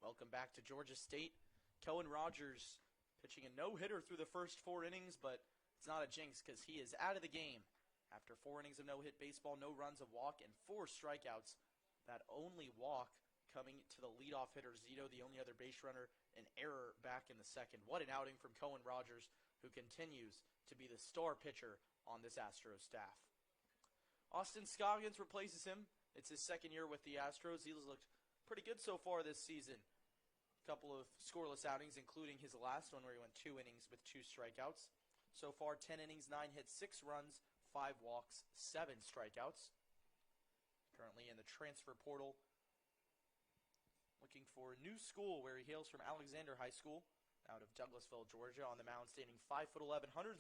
Welcome back to Georgia State. Cohen Rogers pitching a no-hitter through the first 4 innings, but it's not a jinx because he is out of the game. After 4 innings of no-hit baseball, no runs, a walk, and 4 strikeouts. That only walk coming to the leadoff hitter, Zito, the only other base runner, an error back in the second. What an outing from Cohen Rogers, who continues to be the star pitcher on this Astros staff. Austin Scoggins replaces him. It's his second year with the Astros. He's looked pretty good so far this season. A couple of scoreless outings, including his last one where he went 2 innings with 2 strikeouts. So far, 10 innings, 9 hits, 6 runs, 5 walks, 7 strikeouts. Currently in the transfer portal, looking for a new school where he hails from Alexander High School out of Douglasville, Georgia. On the mound, standing 5'11", 175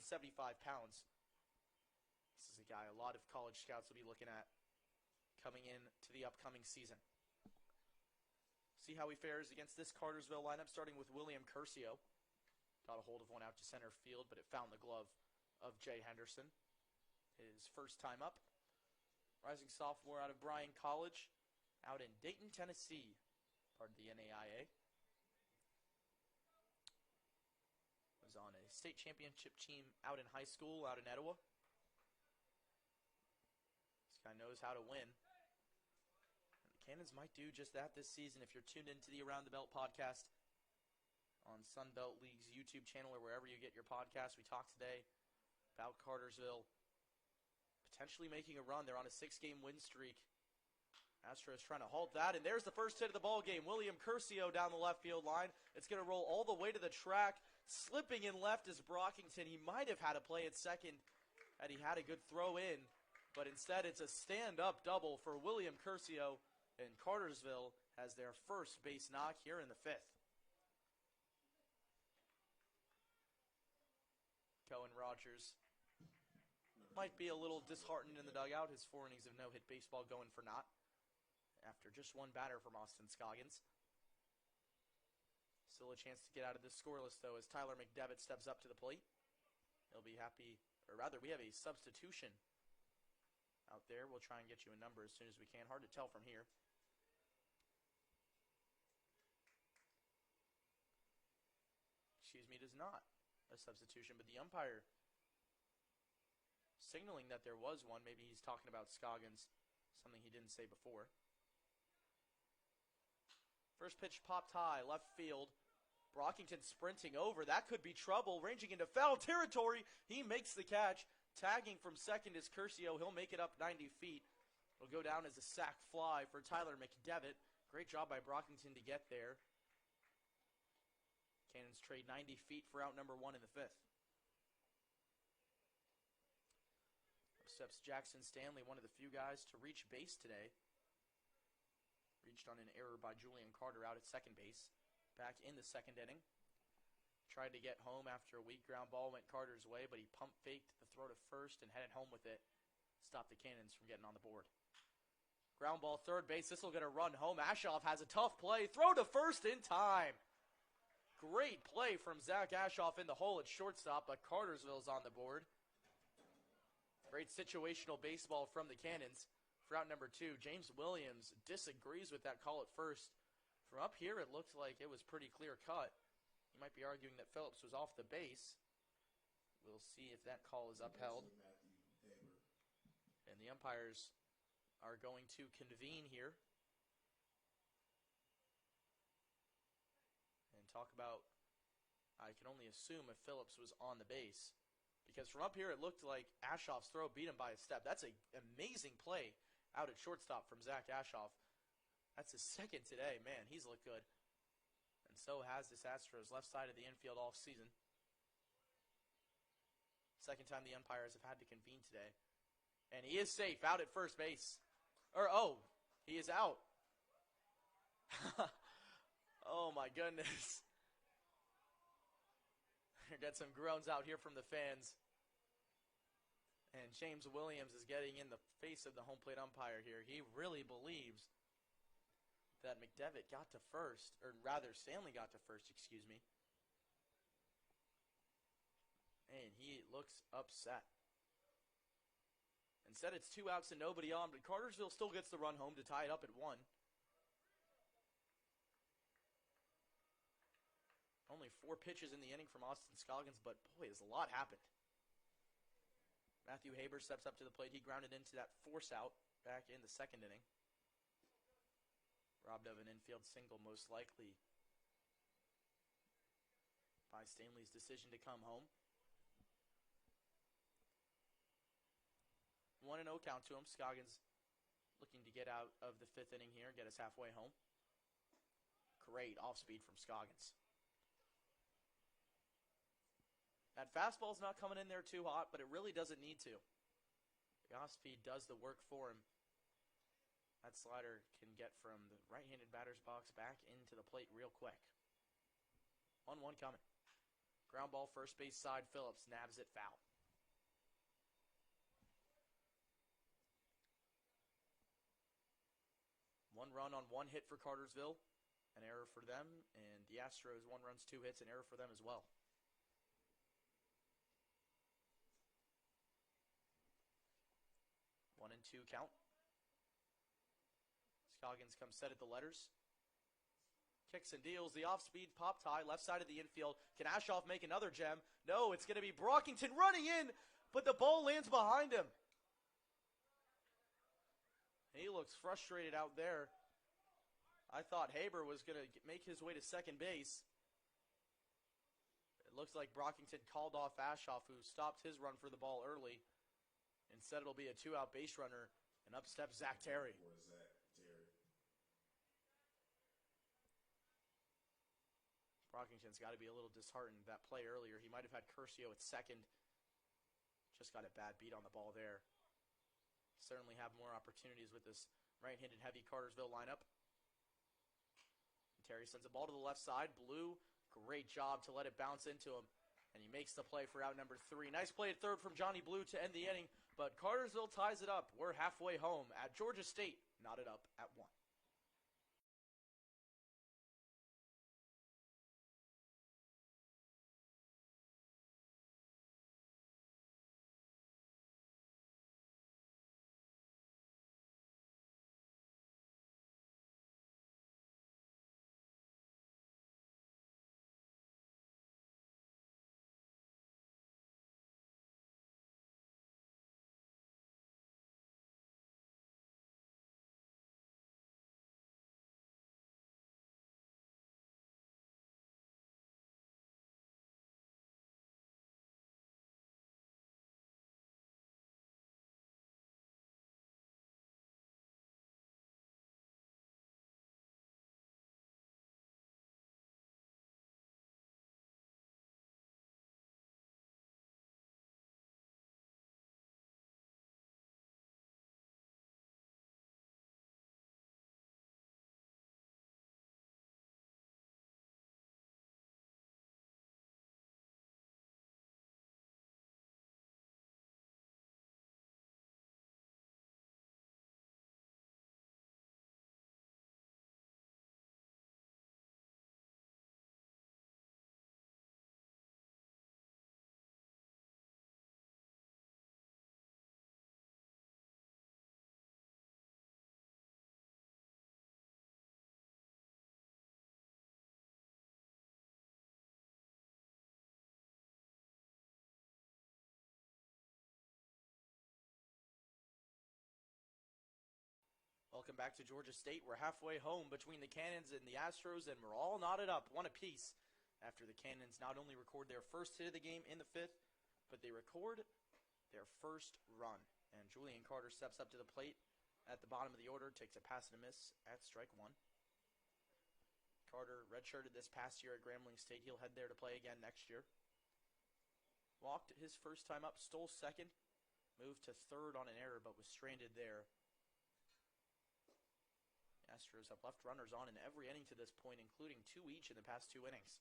pounds. This is a guy a lot of college scouts will be looking at coming in to the upcoming season. See how he fares against this Cartersville lineup, starting with William Curcio. Got a hold of one out to center field, but it found the glove of Jay Henderson. His first time up. Rising sophomore out of Bryan College, out in Dayton, Tennessee, part of the NAIA. Was on a state championship team out in high school, out in Etowah. This guy knows how to win. And the Cannons might do just that this season. If you're tuned into the Around the Belt podcast on Sunbelt League's YouTube channel or wherever you get your podcasts, we talked today about Cartersville potentially making a run. They're on a 6-game win streak. Astros trying to halt that, and there's the first hit of the ball game. William Curcio down the left field line. It's going to roll all the way to the track. Slipping in left is Brockington. He might have had a play at second had he had a good throw in, but instead it's a stand-up double for William Curcio, and Cartersville has their first base knock here in the 5th. Cohen Rogers might be a little disheartened in the dugout. His 4 innings of no-hit baseball going for naught after just 1 batter from Austin Scoggins. Still a chance to get out of this scoreless, though, as Tyler McDevitt steps up to the plate. He'll be happy, or rather, we have a substitution out there. We'll try and get you a number as soon as we can. Hard to tell from here. Excuse me, it is not a substitution, but the umpire signaling that there was one. Maybe he's talking about Scoggins, something he didn't say before. First pitch popped high, left field. Brockington sprinting over. That could be trouble. Ranging into foul territory. He makes the catch. Tagging from second is Curcio. He'll make it up 90 feet. It'll go down as a sac fly for Tyler McDevitt. Great job by Brockington to get there. Cannons trade 90 feet for out number 1 in the 5th. Up steps Jackson Stanley, one of the few guys to reach base today. Reached on an error by Julian Carter out at second base. Back in the 2nd inning. Tried to get home after a weak ground ball went Carter's way, but he pump faked the throw to first and headed home with it. Stopped the Cannons from getting on the board. Ground ball third base. This will get a run home. Ashoff has a tough play. Throw to first in time. Great play from Zach Ashoff in the hole at shortstop, but Cartersville's on the board. Great situational baseball from the Cannons. For out number 2, James Williams disagrees with that call at first. From up here, it looked like it was pretty clear cut. He might be arguing that Phillips was off the base. We'll see if that call is upheld. And the umpires are going to convene here and talk about, I can only assume, if Phillips was on the base. Because from up here, it looked like Ashoff's throw beat him by a step. That's an amazing play out at shortstop from Zach Ashoff. That's his 2nd today. Man, he's looked good. And so has this Astros left side of the infield all season. 2nd time the umpires have had to convene today. And he is safe out at first base. He is out. Oh, my goodness. Got some groans out here from the fans. And James Williams is getting in the face of the home plate umpire here. He really believes that McDevitt got to first, or rather Stanley got to first, excuse me. And he looks upset. Instead, it's 2 outs and nobody on, but Cartersville still gets the run home to tie it up at 1. Only 4 pitches in the inning from Austin Scoggins, but boy, has a lot happened. Matthew Haber steps up to the plate. He grounded into that force out back in the second inning. Robbed of an infield single, most likely by Stanley's decision to come home. 1-0 count to him. Scoggins looking to get out of the 5th inning here, get us halfway home. Great off-speed from Scoggins. That fastball's not coming in there too hot, but it really doesn't need to. The off-speed does the work for him. That slider can get from the right-handed batter's box back into the plate real quick. 1-1 coming. Ground ball, first base side. Phillips nabs it foul. One run on 1 hit for Cartersville. An error for them. And the Astros, 1 runs, 2 hits, an error for them as well. One and 2 count. Scoggins comes set at the letters. Kicks and deals. The off-speed popped high, left side of the infield. Can Ashoff make another gem? No, it's going to be Brockington running in, but the ball lands behind him. He looks frustrated out there. I thought Haber was going to make his way to second base. It looks like Brockington called off Ashoff, who stopped his run for the ball early. Instead, it'll be a 2-out base runner, and up steps Zach Terry. Brockington's got to be a little disheartened. That play earlier, he might have had Curcio at second. Just got a bad beat on the ball there. Certainly have more opportunities with this right-handed heavy Cartersville lineup. Terry sends a ball to the left side. Blue, great job to let it bounce into him. And he makes the play for out number 3. Nice play at third from Johnny Blue to end the inning. But Cartersville ties it up. We're halfway home at Georgia State. Knotted up at 1. Welcome back to Georgia State. We're halfway home between the Cannons and the Astros, and we're all knotted up, 1 apiece, after the Cannons not only record their first hit of the game in the 5th, but they record their first run. And Julian Carter steps up to the plate at the bottom of the order, takes a pass and a miss at strike 1. Carter redshirted this past year at Grambling State. He'll head there to play again next year. Walked his first time up, stole second, moved to third on an error, but was stranded there. Astros have left runners on in every inning to this point, including 2 each in the past 2 innings.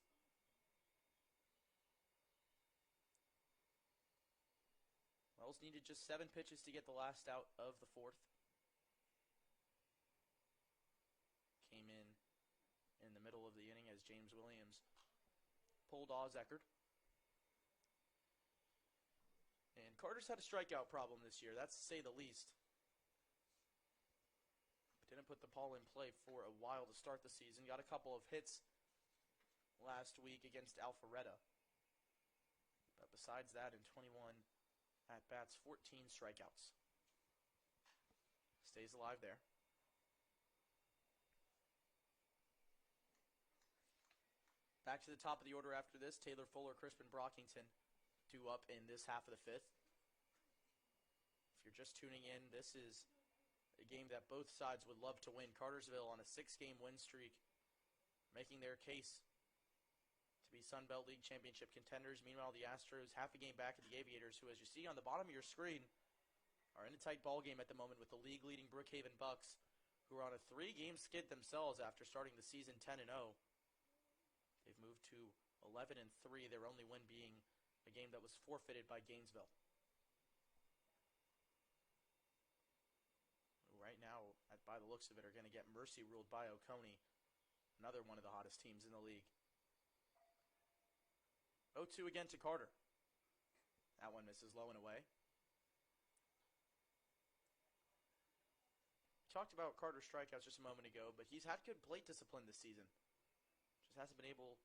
Wells needed just 7 pitches to get the last out of the 4th. Came in the middle of the inning as James Williams pulled Oz Eckert. And Carter's had a strikeout problem this year, that's to say the least. Didn't put the ball in play for a while to start the season. Got a couple of hits last week against Alpharetta. But besides that, in 21 at-bats, 14 strikeouts. Stays alive there. Back to the top of the order after this, Taylor Fuller, Crispin Brockington due up in this half of the fifth. If you're just tuning in, this is a game that both sides would love to win. Cartersville on a 6-game win streak, making their case to be Sun Belt League Championship contenders. Meanwhile, the Astros half a game back at the Aviators, who, as you see on the bottom of your screen, are in a tight ball game at the moment with the league-leading Brookhaven Bucks, who are on a 3-game skid themselves after starting the season 10-0. They've moved to 11-3, their only win being a game that was forfeited by Gainesville. Right now, by the looks of it, are going to get mercy ruled by Oconee, another one of the hottest teams in the league. 0-2 again to Carter. That one misses low and away. Talked about Carter's strikeouts just a moment ago, but he's had good plate discipline this season. Just hasn't been able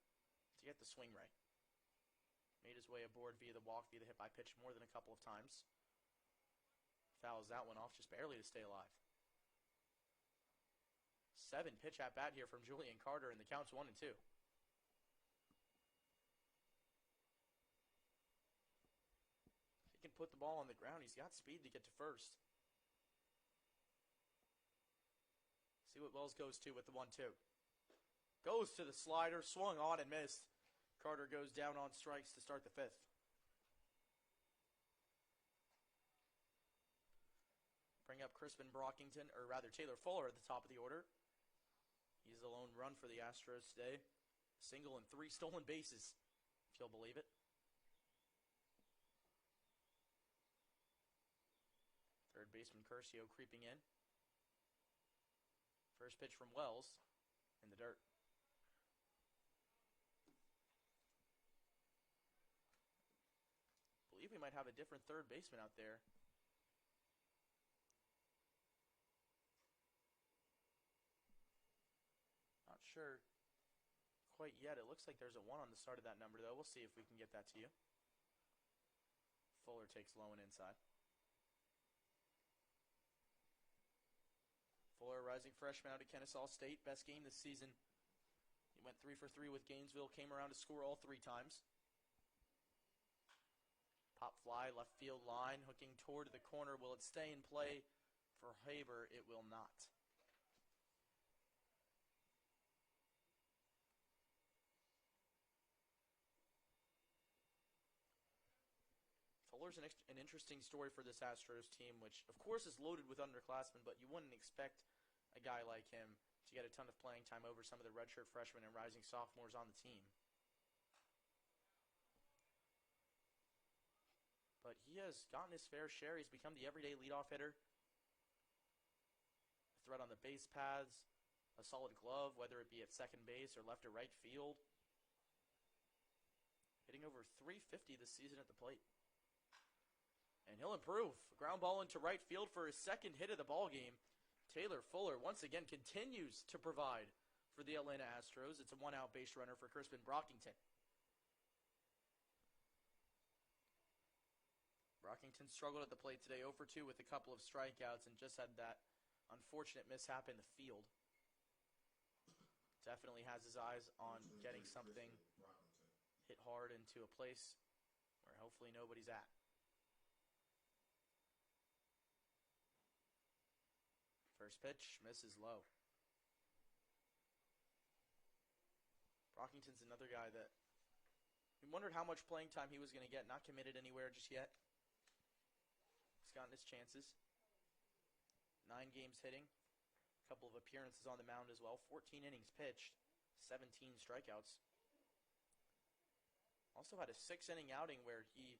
to get the swing right. Made his way aboard via the walk, via the hit by pitch more than a couple of times. Fouls that one off just barely to stay alive. 7-pitch at bat here from Julian Carter, and the count's 1-2. If he can put the ball on the ground, he's got speed to get to first. See what Wells goes to with the 1-2. Goes to the slider, swung on and missed. Carter goes down on strikes to start the fifth. Bring up Crispin Brockington, or rather Taylor Fuller at the top of the order. He's the lone run for the Astros today. Single and 3 stolen bases, if you'll believe it. Third baseman Curcio creeping in. First pitch from Wells in the dirt. I believe we might have a different third baseman out there. Not sure quite yet. It looks like there's a 1 on the start of that number, though. We'll see if we can get that to you. Fuller takes low and inside. Fuller, rising freshman out of Kennesaw State. Best game this season. He went 3 for 3 with Gainesville. Came around to score all 3 times. Pop fly, left field line. Hooking toward the corner. Will it stay in play for Haber? It will not. Fuller's an interesting story for this Astros team, which, of course, is loaded with underclassmen, but you wouldn't expect a guy like him to get a ton of playing time over some of the redshirt freshmen and rising sophomores on the team. But he has gotten his fair share. He's become the everyday leadoff hitter. A threat on the base paths, a solid glove, whether it be at second base or left or right field. Hitting over 350 this season at the plate. And he'll improve. Ground ball into right field for his second hit of the ball game. Taylor Fuller once again continues to provide for the Atlanta Astros. It's a 1-out base runner for Crispin Brockington. Brockington struggled at the plate today, 0 for 2 with a couple of strikeouts, and just had that unfortunate mishap in the field. Definitely has his eyes on getting something hit hard into a place where hopefully nobody's at. First pitch, misses low. Brockington's another guy that we wondered how much playing time he was going to get. Not committed anywhere just yet. He's gotten his chances. 9 games hitting. A couple of appearances on the mound as well. 14 innings pitched. 17 strikeouts. Also had a 6-inning outing where he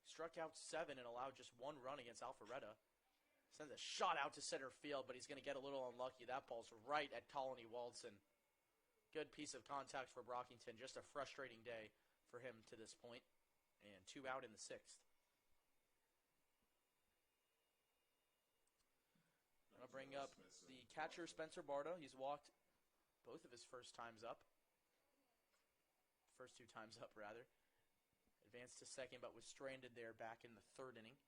struck out 7 and allowed just 1 run against Alpharetta. Sends a shot out to center field, but he's going to get a little unlucky. That ball's right at Colony Waldson. Good piece of contact for Brockington. Just a frustrating day for him to this point. And 2 out in the 6th. I'm going to bring up the catcher, Spencer Barta. He's walked both of his first times up. First two times up, rather. Advanced to second, but was stranded there back in the third inning.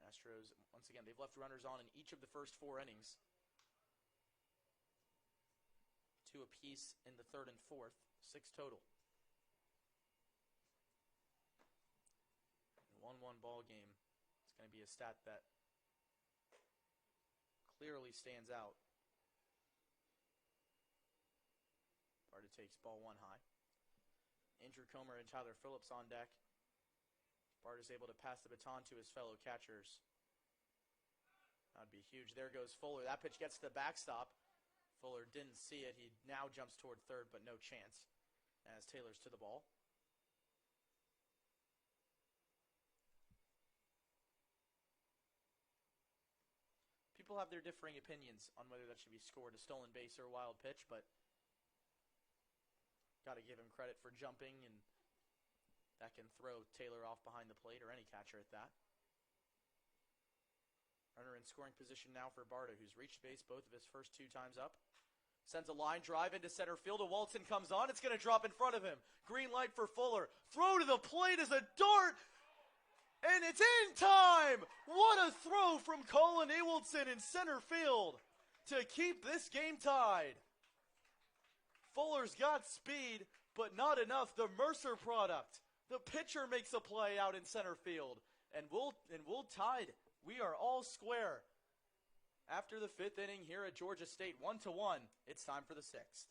Astros, once again, they've left runners on in each of the first 4 innings. 2 apiece in the third and fourth, 6 total. 1-1 ball game. It's going to be a stat that clearly stands out. Barta takes ball 1 high. Andrew Comer and Tyler Phillips on deck. Barta's able to pass the baton to his fellow catchers. That would be huge. There goes Fuller. That pitch gets to the backstop. Fuller didn't see it. He now jumps toward third, but no chance as Taylor's to the ball. People have their differing opinions on whether that should be scored a stolen base or a wild pitch, but got to give him credit for jumping, and that can throw Taylor off behind the plate, or any catcher at that. Runner in scoring position now for Barta, who's reached base both of his first 2 times up. Sends a line drive into center field. A Walton comes on. It's going to drop in front of him. Green light for Fuller. Throw to the plate is a dart. And it's in time! What a throw from Colin Ewaldson in center field to keep this game tied. Fuller's got speed, but not enough. The Mercer product. The pitcher makes a play out in center field. And we'll tied. We are all square. After the 5th inning here at Georgia State, 1-1. It's time for the 6th.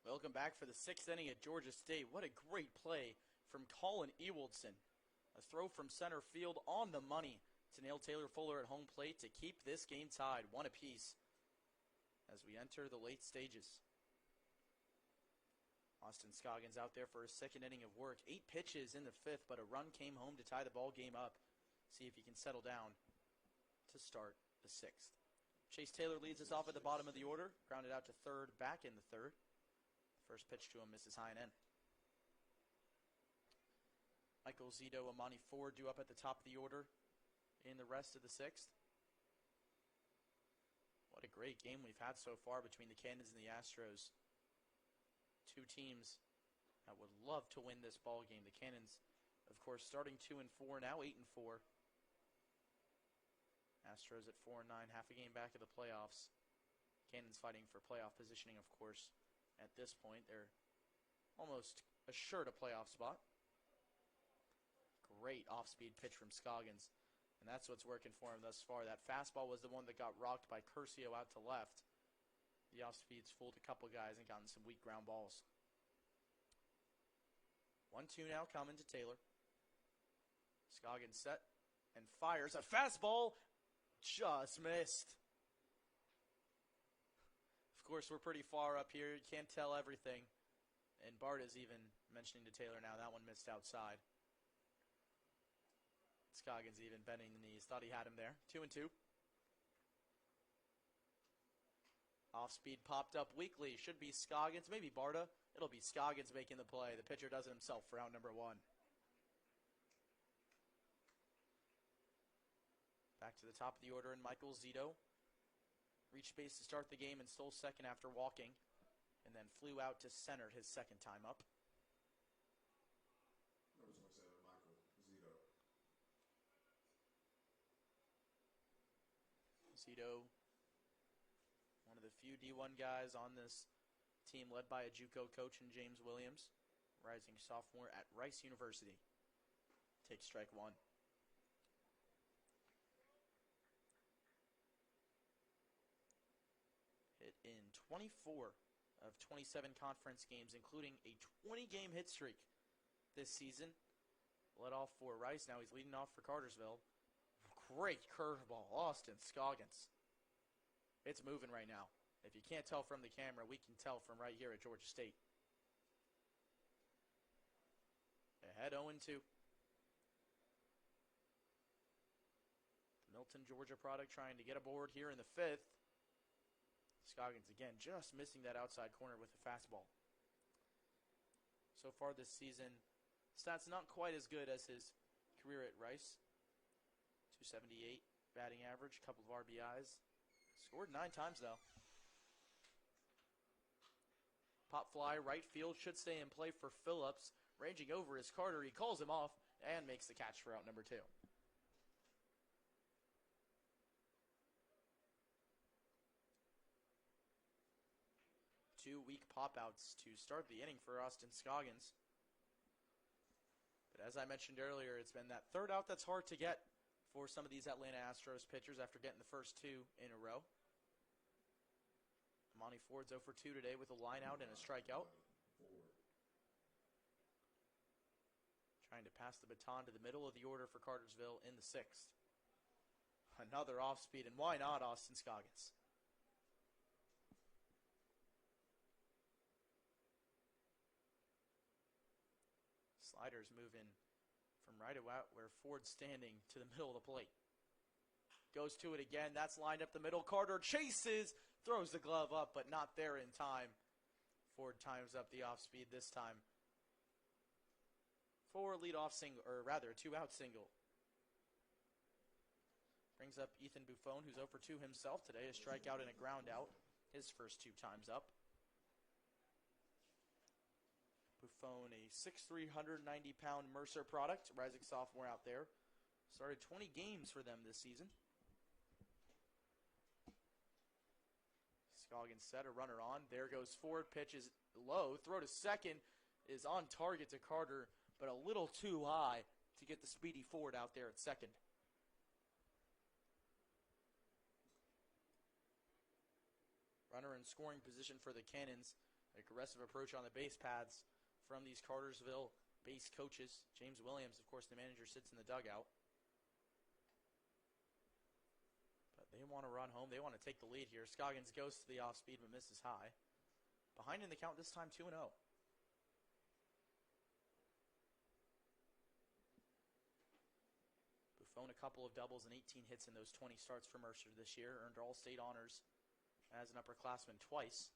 Welcome back for the 6th inning at Georgia State. What a great play from Colin Ewaldson. A throw from center field on the money to nail Taylor Fuller at home plate to keep this game tied, 1 apiece, as we enter the late stages. Austin Scoggins out there for his 2nd inning of work. 8 pitches in the 5th, but a run came home to tie the ball game up. See if he can settle down to start the 6th. Chase Taylor leads us off at the bottom of the order. Grounded out to third, back in the 3rd. First pitch to him misses high and in. Michael Zito, Amani Ford due up at the top of the order in the rest of the 6th. What a great game we've had so far between the Cannons and the Astros. 2 teams that would love to win this ball game. The Cannons, of course, starting 2-4, now 8-4. Astros at 4-9, half a game back of the playoffs. Cannons fighting for playoff positioning, of course. At this point, they're almost assured a playoff spot. Great off-speed pitch from Scoggins, and that's what's working for him thus far. That fastball was the one that got rocked by Curcio out to left. The off-speed's fooled a couple guys and gotten some weak ground balls. 1-2 now coming to Taylor. Scoggins set and fires a fastball. Just missed. Of course, we're pretty far up here. You can't tell everything. And Bart is even mentioning to Taylor now that one missed outside. Scoggins even bending the knees. Thought he had him there. 2-2. Off-speed popped up weakly. Should be Scoggins. Maybe Barta. It'll be Scoggins making the play. The pitcher does it himself for out number 1. Back to the top of the order, and Michael Zito reached base to start the game and stole second after walking, and then flew out to center his second time up. Number 27, Michael Zito. Zito, one of the few D1 guys on this team, led by a JUCO coach in James Williams, rising sophomore at Rice University. Takes strike 1. Hit in 24 of 27 conference games, including a 20-game hit streak this season. Led off for Rice. Now he's leading off for Cartersville. Great curveball, Austin Scoggins. It's moving right now. If you can't tell from the camera, we can tell from right here at Georgia State. Ahead 0-2. Milton, Georgia product trying to get aboard here in the 5th. Scoggins again just missing that outside corner with a fastball. So far this season, stats not quite as good as his career at Rice. 278 batting average, couple of RBIs. Scored 9 times though. Pop fly, right field, should stay in play for Phillips. Ranging over is Carter. He calls him off and makes the catch for out number 2. Two weak pop-outs to start the inning for Austin Scoggins. But as I mentioned earlier, it's been that third out that's hard to get for some of these Atlanta Astros pitchers after getting the first 2 in a row. Monty Ford's 0 for 2 today with a line out and a strikeout. Trying to pass the baton to the middle of the order for Cartersville in the 6th. Another off-speed, and why not Austin Scoggins? Sliders moving from right about where Ford's standing to the middle of the plate. Goes to it again. That's lined up the middle. Carter chases, throws the glove up, but not there in time. Ford times up the off-speed this time for a leadoff single, or rather a 2-out single. Brings up Ethan Buffon, who's 0 for 2 himself today. A strikeout and a ground out. His first 2 times up. Buffon, a 6'3", 190-pound Mercer product, rising sophomore out there. Started 20 games for them this season. Scoggins set, a runner on. There goes Ford, pitch is low. Throw to second is on target to Carter, but a little too high to get the speedy Ford out there at second. Runner in scoring position for the Cannons. Aggressive approach on the base paths from these Cartersville base coaches. James Williams, of course, the manager, sits in the dugout. But they want to run home. They want to take the lead here. Scoggins goes to the off-speed but misses high. Behind in the count this time, 2-0. Buffon, a couple of doubles and 18 hits in those 20 starts for Mercer this year. Earned all-state honors as an upperclassman twice.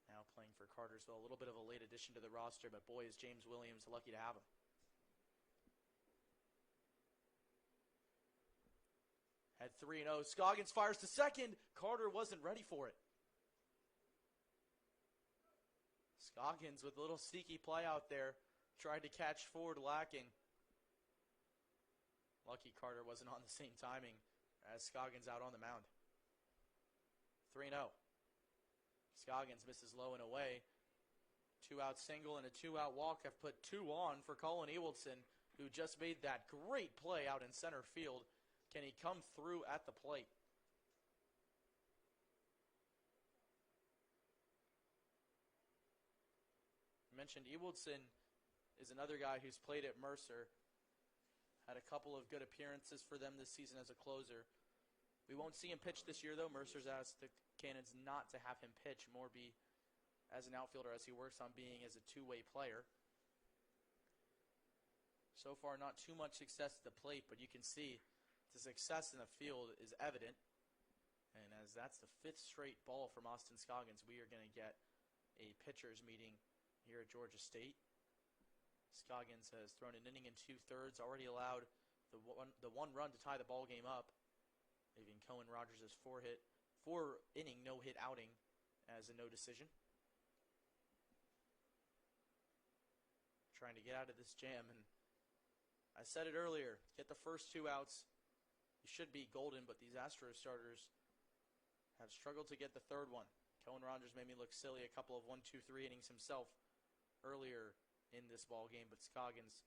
Now playing for Cartersville. A little bit of a late addition to the roster, but boy, is James Williams lucky to have him. At 3-0, Scoggins fires to second. Carter wasn't ready for it. Scoggins with a little sneaky play out there. Tried to catch Ford lacking. Lucky Carter wasn't on the same timing as Scoggins out on the mound. 3-0. Scoggins misses low and away. 2-out single and a 2-out walk have put 2 on for Colin Ewaldson, who just made that great play out in center field. Can he come through at the plate? I mentioned Ewaldson is another guy who's played at Mercer. Had a couple of good appearances for them this season as a closer. We won't see him pitch this year, though. Mercer's asked the Cannons not to have him pitch, more be as an outfielder as he works on being as a two-way player. So far, not too much success at the plate, but you can see the success in the field is evident. And as that's the 5th straight ball from Austin Scoggins, we are going to get a pitcher's meeting here at Georgia State. Scoggins has thrown an inning and 2/3, already allowed the one run to tie the ball game up, leaving Cohen Rogers' 4-inning no-hit outing as a no decision. Trying to get out of this jam, and I said it earlier, get the first 2 outs, you should be golden, but these Astros starters have struggled to get the 3rd one. Cohen Rogers made me look silly a couple of 1, 2, 3 innings himself earlier in this ball game, but Scoggins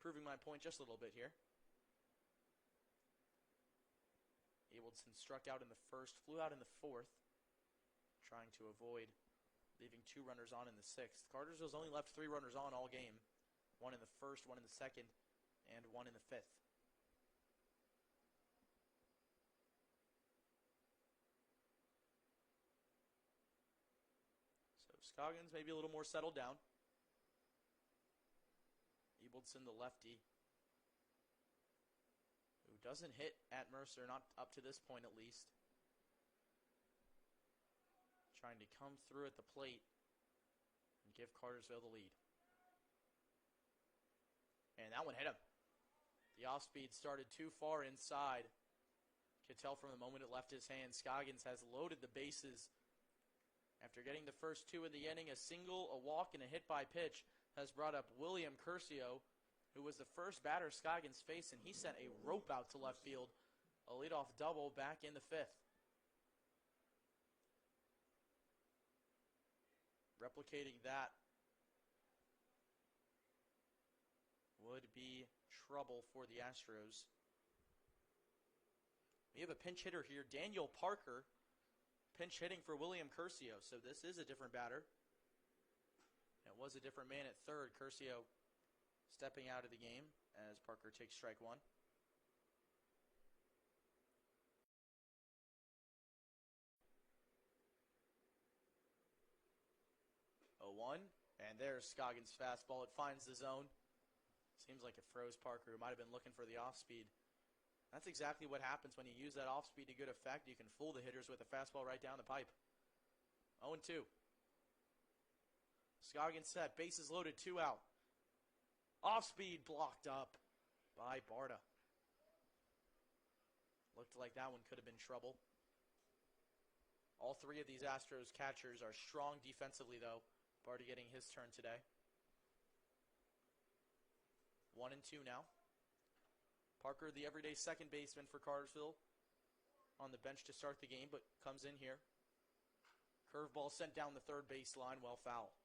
proving my point just a little bit here. Ewaldson struck out in the 1st, flew out in the 4th, trying to avoid leaving 2 runners on in the 6th. Cartersville's only left 3 runners on all game. 1 in the 1st, 1 in the 2nd, and 1 in the 5th. So Scoggins maybe a little more settled down. Ewaldson, the lefty, who doesn't hit at Mercer, not up to this point at least. Trying to come through at the plate and give Cartersville the lead. And that one hit him. The off-speed started too far inside. Could tell from the moment it left his hand. Scoggins has loaded the bases. After getting the first 2 of the inning, a single, a walk, and a hit by pitch has brought up William Curcio, who was the first batter Scoggins faced, and he sent a rope out to left field. A leadoff double back in the 5th. Replicating that would be trouble for the Astros. We have a pinch hitter here, Daniel Parker, pinch hitting for William Curcio. So this is a different batter. It was a different man at 3rd. Curcio stepping out of the game as Parker takes strike 1. And there's Scoggins' fastball. It finds the zone. Seems like it froze Parker, who might have been looking for the off-speed. That's exactly what happens when you use that off-speed to good effect. You can fool the hitters with a fastball right down the pipe. 0-2. Scoggins set. Bases loaded, 2 out. Off-speed blocked up by Barta. Looked like that one could have been trouble. All 3 of these Astros catchers are strong defensively, though. Barta getting his turn today. 1-2 now. Parker, the everyday second baseman for Cartersville, on the bench to start the game, but comes in here. Curveball sent down the 3rd baseline, well foul.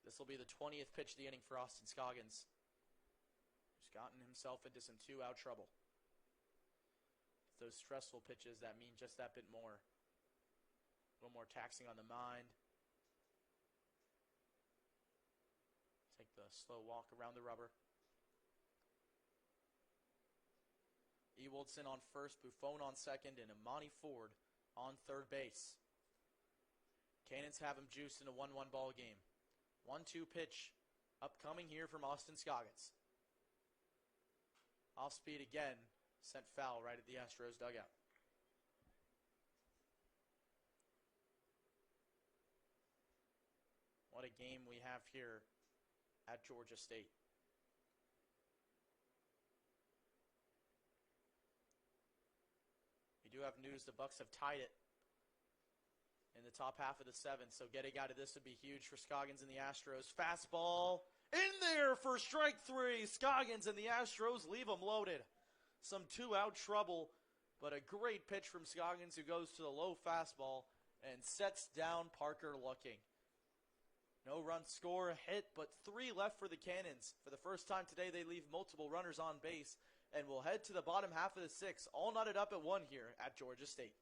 This will be the 20th pitch of the inning for Austin Scoggins, who's gotten himself into some 2-out trouble. Those stressful pitches that mean just that bit more. A little more taxing on the mind. Take the slow walk around the rubber. Ewaldson on 1st, Buffon on 2nd, and Imani Ford on 3rd base. Cannons have him juiced in a 1-1 ball game. 1-2 pitch upcoming here from Austin Scoggins. Off speed again, sent foul right at the Astros dugout. What a game we have here at Georgia State. We do have news. The Bucks have tied it in the top half of the 7th, so getting out of this would be huge for Scoggins and the Astros. Fastball in there for strike 3. Scoggins and the Astros leave them loaded. Some 2-out trouble, But a great pitch from Scoggins, who goes to the low fastball and sets down Parker looking. No run score, hit, but 3 left for the Cannons. For the first time today, they leave multiple runners on base and will head to the bottom half of the 6th, all knotted up at 1 here at Georgia State.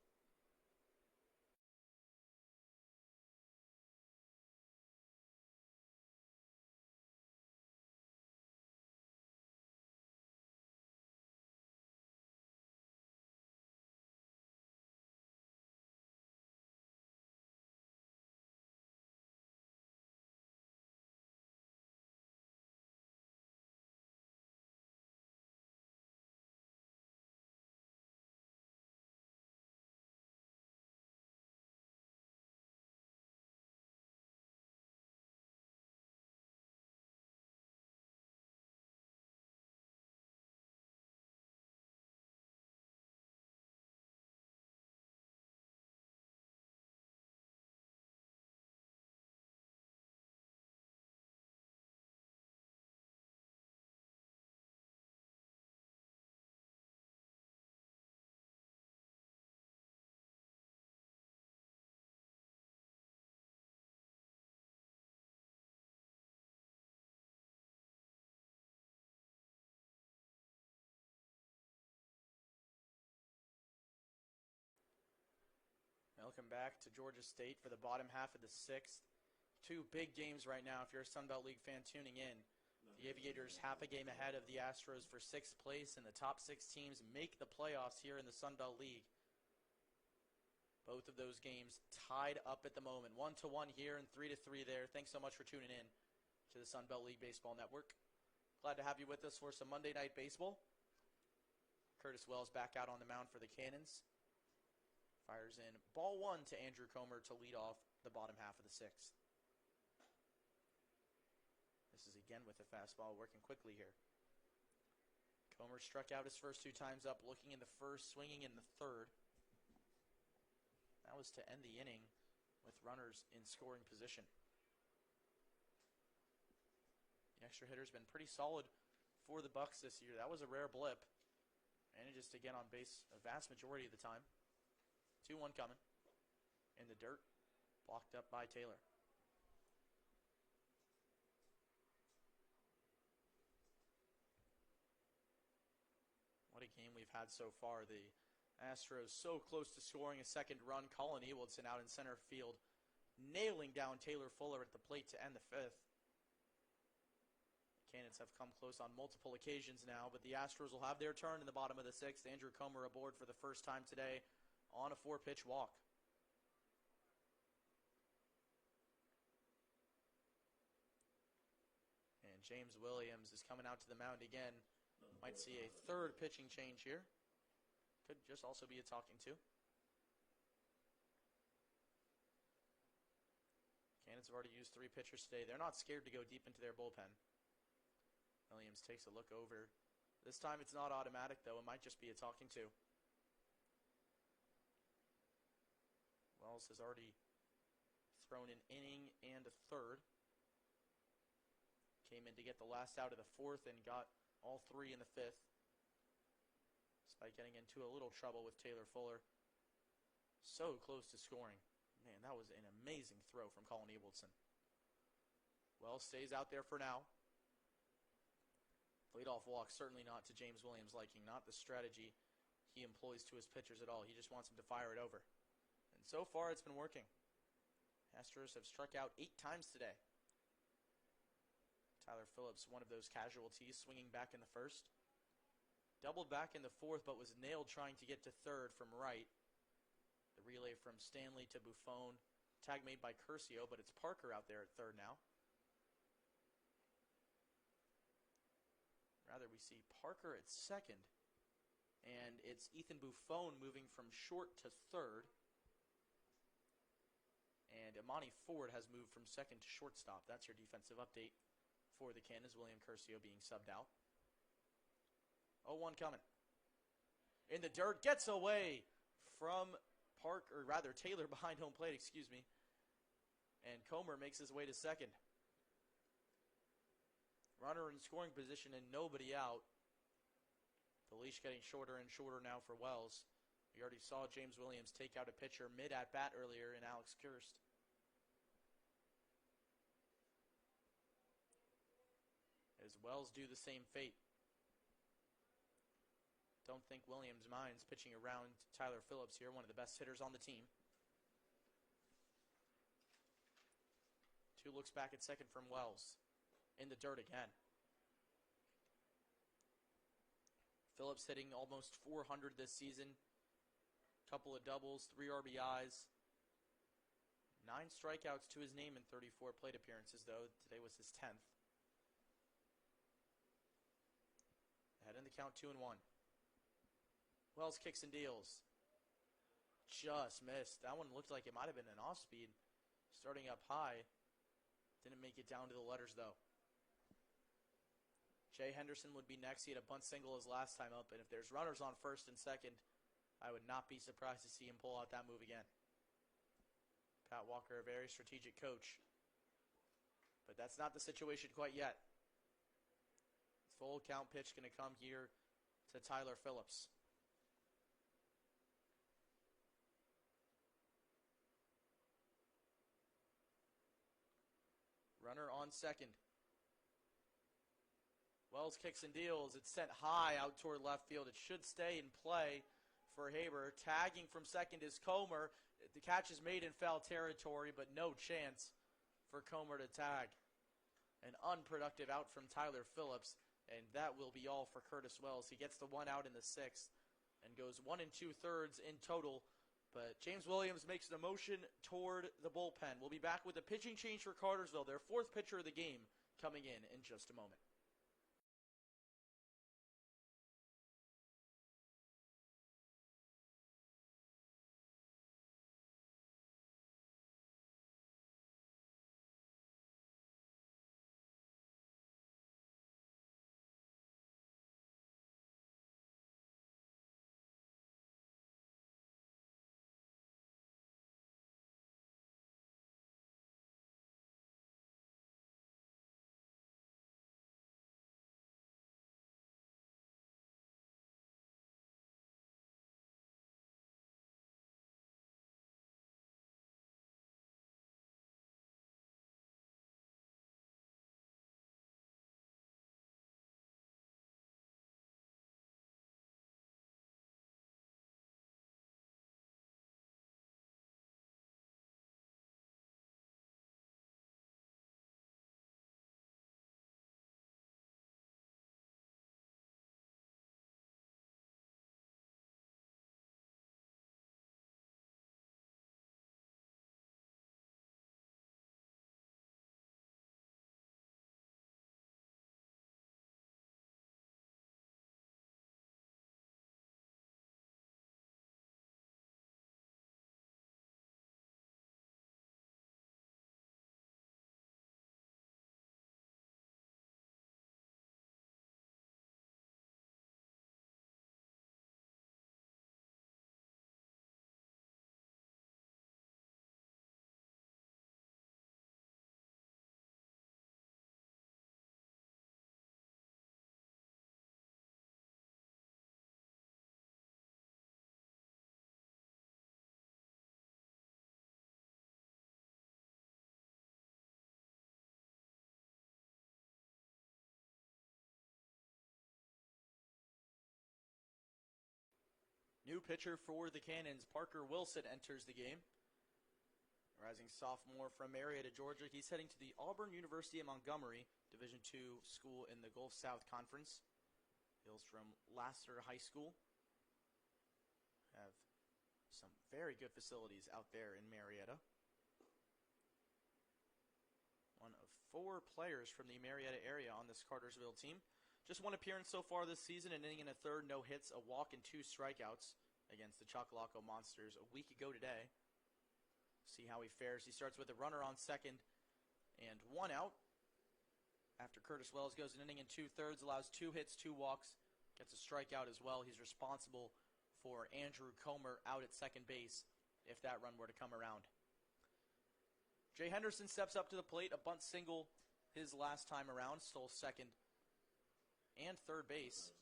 Welcome back to Georgia State for the bottom half of the 6th. 2 big games right now if you're a Sun Belt League fan tuning in. The Aviators half a game ahead of the Astros for 6th place, and the top 6 teams make the playoffs here in the Sun Belt League. Both of those games tied up at the moment. 1-1 here and 3-3 there. Thanks so much for tuning in to the Sun Belt League Baseball Network. Glad to have you with us for some Monday Night Baseball. Curtis Wells back out on the mound for the Cannons. Fires in ball 1 to Andrew Comer to lead off the bottom half of the 6th. This is again with the fastball, working quickly here. Comer struck out his first 2 times up, looking in the first, swinging in the third. That was to end the inning with runners in scoring position. The extra hitter's been pretty solid for the Bucks this year. That was a rare blip. Manages to get on base a vast majority of the time. 2-1 coming. In the dirt. Blocked up by Taylor. What a game we've had so far. The Astros so close to scoring a second run. Colin Ewaldson out in center field, nailing down Taylor Fuller at the plate to end the 5th. The Cannons have come close on multiple occasions now, but the Astros will have their turn in the bottom of the 6th. Andrew Comer aboard for the first time today on a 4-pitch walk. And James Williams is coming out to the mound again. Might see a 3rd pitching change here. Could just also be a talking to. Cannons have already used 3 pitchers today. They're not scared to go deep into their bullpen. Williams takes a look over. This time it's not automatic, though. It might just be a talking to. Wells has already thrown an inning and a 3rd. Came in to get the last out of the 4th and got all 3 in the 5th. Despite getting into a little trouble with Taylor Fuller. So close to scoring. Man, that was an amazing throw from Colin Ewaldson. Wells stays out there for now. Leadoff walk, certainly not to James Williams' liking. Not the strategy he employs to his pitchers at all. He just wants him to fire it over. And so far, it's been working. Astros have struck out 8 times today. Tyler Phillips, one of those casualties, swinging back in the 1st. Doubled back in the 4th, but was nailed trying to get to 3rd from right. The relay from Stanley to Buffon. Tag made by Curcio, but it's Parker out there at 3rd now. Rather, we see Parker at 2nd. And it's Ethan Buffon moving from short to 3rd. And Imani Ford has moved from 2nd to shortstop. That's your defensive update for the Cannons. William Curcio being subbed out. 0-1 coming. In the dirt, gets away from Taylor behind home plate, excuse me. And Comer makes his way to 2nd. Runner in scoring position and nobody out. The leash getting shorter and shorter now for Wells. We already saw James Williams take out a pitcher mid-at-bat earlier in Alex Kirst. As Wells do the same fate. Don't think Williams minds pitching around Tyler Phillips here, one of the best hitters on the team. 2 looks back at second from Wells. In the dirt again. Phillips hitting almost 400 this season. Couple of doubles, 3 RBIs. 9 strikeouts to his name in 34 plate appearances, though. Today was his 10th. Ahead in the count, 2-1. Wells kicks and deals. Just missed. That one looked like it might have been an off-speed. Starting up high. Didn't make it down to the letters, though. Jay Henderson would be next. He had a bunt single his last time up, and if there's runners on first and second, I would not be surprised to see him pull out that move again. Pat Walker, a very strategic coach. But that's not the situation quite yet. Full count pitch going to come here to Tyler Phillips. Runner on second. Wells kicks and deals. It's sent high out toward left field. It should stay in play for Haber. Tagging from second is Comer. The catch is made in foul territory, but no chance for Comer to tag. An unproductive out from Tyler Phillips, and that will be all for Curtis Wells. He gets the 1 out in the 6th and goes 1 2/3 in total. But James Williams makes the motion toward the bullpen. We'll be back with a pitching change for Cartersville, their 4th pitcher of the game, coming in just a moment. New pitcher for the Cannons, Parker Wilson, enters the game. Rising sophomore from Marietta, Georgia. He's heading to the Auburn University of Montgomery, Division II school in the Gulf South Conference. Hails from Lasser High School. Have some very good facilities out there in Marietta. One of 4 players from the Marietta area on this Cartersville team. Just 1 appearance so far this season, an inning and a third, no hits, a walk, and 2 strikeouts against the Chocolaco Monsters a week ago today. See how he fares. He starts with a runner on second and 1 out. After Curtis Wells goes an inning and 2/3, allows 2 hits, 2 walks, gets a strikeout as well. He's responsible for Andrew Comer out at second base if that run were to come around. Jay Henderson steps up to the plate, a bunt single his last time around, stole second and third base.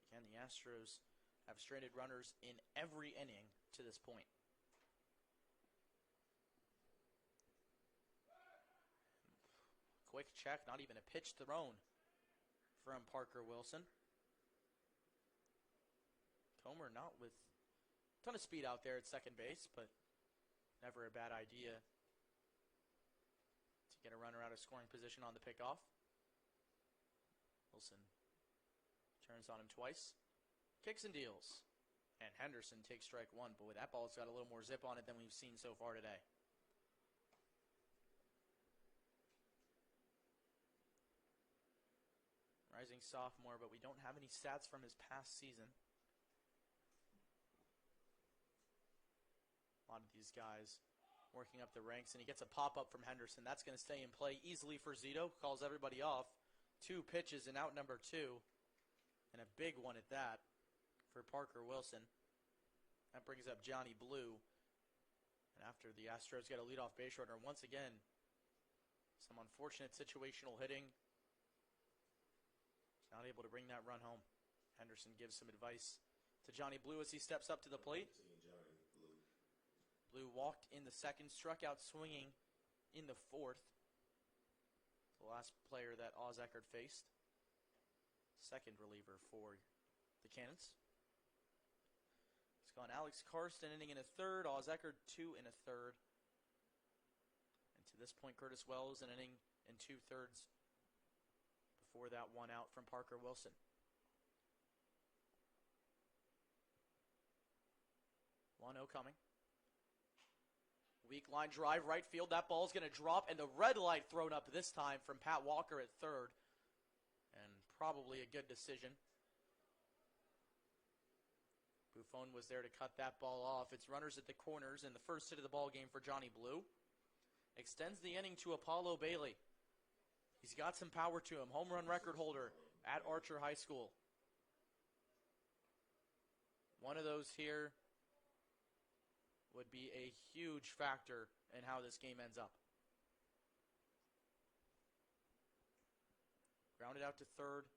Again, the Astros have stranded runners in every inning to this point. Quick check, not even a pitch thrown from Parker Wilson. Comer not with a ton of speed out there at second base, but never a bad idea to get a runner out of scoring position on the pickoff. Wilson turns on him twice, kicks and deals, and Henderson takes strike one. Boy, that ball's got a little more zip on it than we've seen so far today. Rising sophomore, but we don't have any stats from his past season. A lot of these guys working up the ranks, and he gets a pop-up from Henderson. That's going to stay in play easily for Zito. Calls everybody off. 2 pitches and out number 2. And a big one at that for Parker Wilson. That brings up Johnny Blue. And after the Astros get a leadoff base runner, once again, some unfortunate situational hitting. He's not able to bring that run home. Henderson gives some advice to Johnny Blue as he steps up to the plate. Blue walked in the second, struck out swinging in the fourth. The last player that Oz Eckert faced. Second reliever for the Cannons. It's gone Alex Karsten, inning in a third. Oz Eckert, 2 in a third. And to this point, Curtis Wells, an inning and 2/3 before that one out from Parker Wilson. 1-0 coming. Weak line drive, right field. That ball's going to drop, and the red light thrown up this time from Pat Walker at third. And probably a good decision. Buffon was there to cut that ball off. It's runners at the corners, and the first hit of the ball game for Johnny Blue. Extends the inning to Apollo Bailey. He's got some power to him. Home run record holder at Archer High School. One of those here would be a huge factor in how this game ends up. Grounded out to third,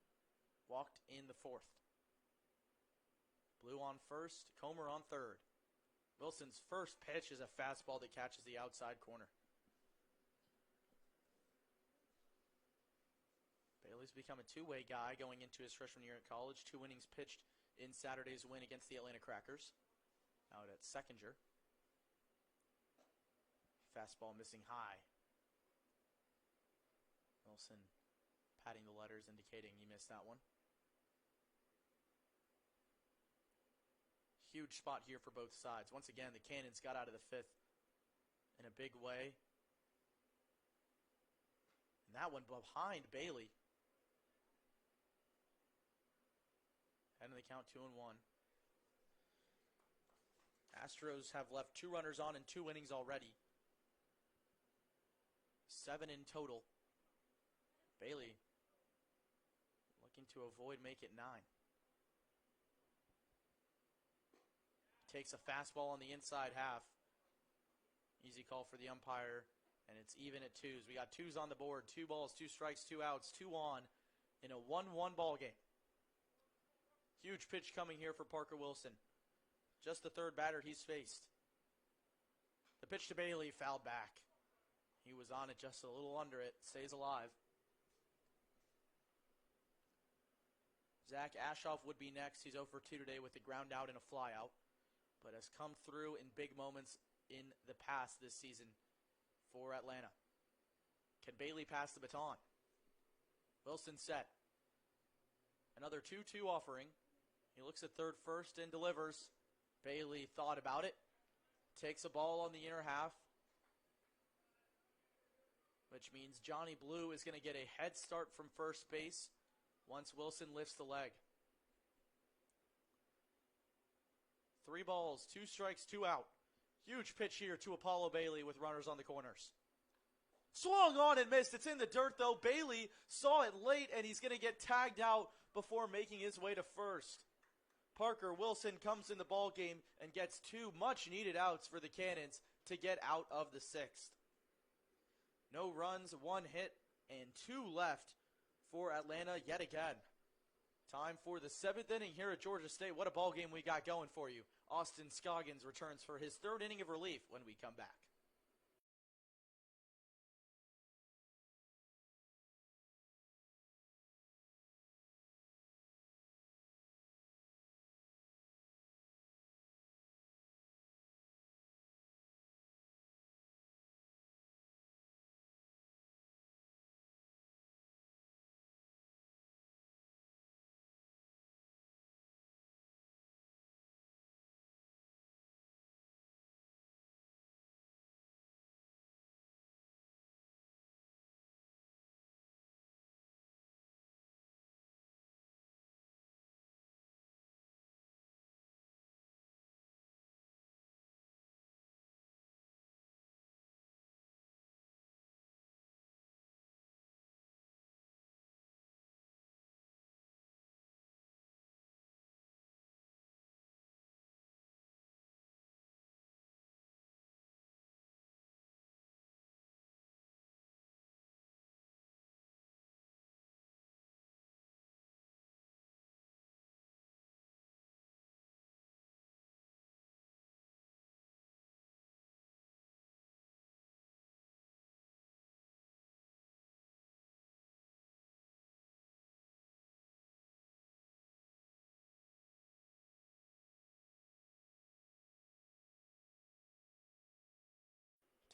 walked in the fourth. Blue on first, Comer on third. Wilson's first pitch is a fastball that catches the outside corner. Bailey's become a two-way guy going into his freshman year at college. 2 innings pitched in Saturday's win against the Atlanta Crackers. Out at Sechinger. Fastball missing high. Wilson patting the letters indicating he missed that one. Huge spot here for both sides. Once again, the Cannons got out of the fifth in a big way. And that one behind Bailey. End of the count, 2-1. Astros have left 2 runners on in 2 innings already. 7 in total. Bailey looking to avoid make it 9. Takes a fastball on the inside half. Easy call for the umpire, and it's even at 2s. We got 2s on the board. 2 balls, 2 strikes, 2 outs, 2 on in a 1-1 ball game. Huge pitch coming here for Parker Wilson. Just the third batter he's faced. The pitch to Bailey fouled back. He was on it just a little under it. Stays alive. Zach Ashoff would be next. He's 0 for 2 today with a ground out and a fly out, but has come through in big moments in the past this season for Atlanta. Can Bailey pass the baton? Wilson set. Another 2-2 offering. He looks at third first and delivers. Bailey thought about it. Takes a ball on the inner half, which means Johnny Blue is going to get a head start from first base once Wilson lifts the leg. 3 balls, 2 strikes, 2 out. Huge pitch here to Apollo Bailey with runners on the corners. Swung on and missed. It's in the dirt, though. Bailey saw it late, and he's going to get tagged out before making his way to first. Parker Wilson comes in the ball game and gets 2 much-needed outs for the Cannons to get out of the 6th. No runs, 1 hit, and 2 left for Atlanta yet again. Time for the 7th inning here at Georgia State. What a ball game we got going for you. Austin Scoggins returns for his 3rd inning of relief when we come back.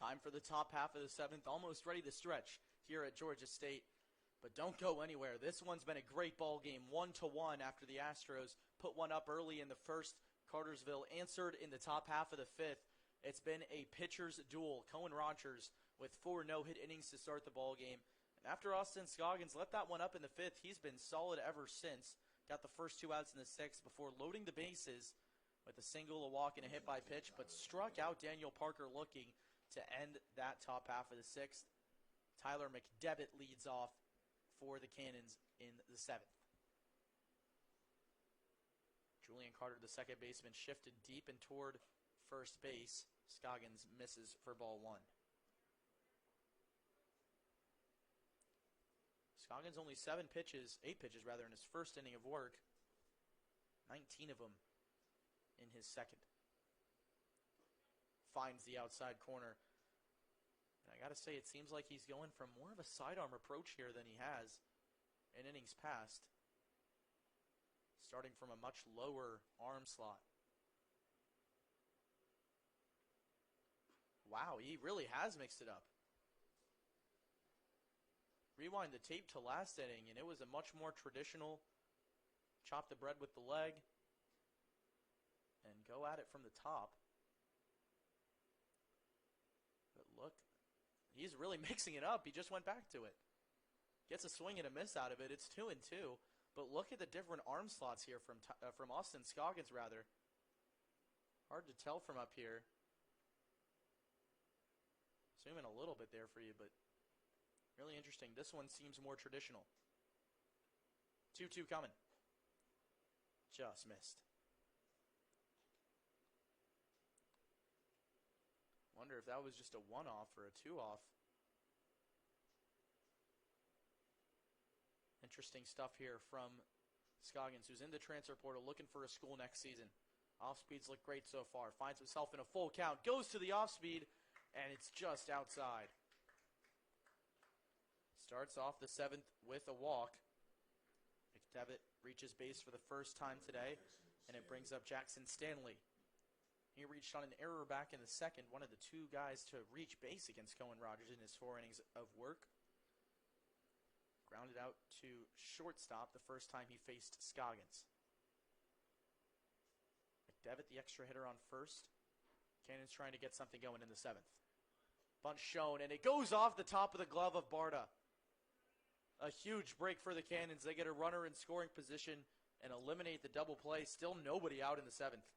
Time for the top half of the 7th, almost ready to stretch here at Georgia State. But don't go anywhere. This one's been a great ball game, 1-1 after the Astros put one up early in the 1st. Cartersville answered in the top half of the 5th. It's been a pitcher's duel. Cohen Rogers with 4 no-hit innings to start the ball game. And after Austin Scoggins let that one up in the 5th, he's been solid ever since. Got the first 2 outs in the 6th before loading the bases with a single, a walk, and a hit by pitch, but struck out Daniel Parker looking to end that top half of the 6th. Tyler McDevitt leads off for the Cannons in the 7th. Julian Carter, the second baseman, shifted deep and toward first base. Scoggins misses for ball 1. Scoggins only 8 pitches in his first inning of work. 19 of them in his second. Finds the outside corner. And I got to say, it seems like he's going from more of a sidearm approach here than he has in innings past. Starting from a much lower arm slot. Wow, he really has mixed it up. Rewind the tape to last inning, and it was a much more traditional chop the bread with the leg and go at it from the top. But look, he's really mixing it up. He just went back to it. Gets a swing and a miss out of it. It's 2-2. But look at the different arm slots here from Austin Scoggins, rather. Hard to tell from up here. Zoom in a little bit there for you, but really interesting. This one seems more traditional. 2-2 coming. Just missed. Wonder if that was just a 1-off or a 2-off. Interesting stuff here from Scoggins, who's in the transfer portal looking for a school next season. Off-speeds look great so far. Finds himself in a full count. Goes to the off-speed, and it's just outside. Starts off the 7th with a walk. McDevitt reaches base for the first time today, and it brings up Jackson Stanley. He reached on an error back in the 2nd, one of the 2 guys to reach base against Cohen Rogers in his 4 innings of work. Grounded out to shortstop the first time he faced Scoggins. McDevitt, the extra hitter on first. Cannon's trying to get something going in the 7th. Bunt shown, and it goes off the top of the glove of Barta. A huge break for the Cannons. They get a runner in scoring position and eliminate the double play. Still nobody out in the 7th.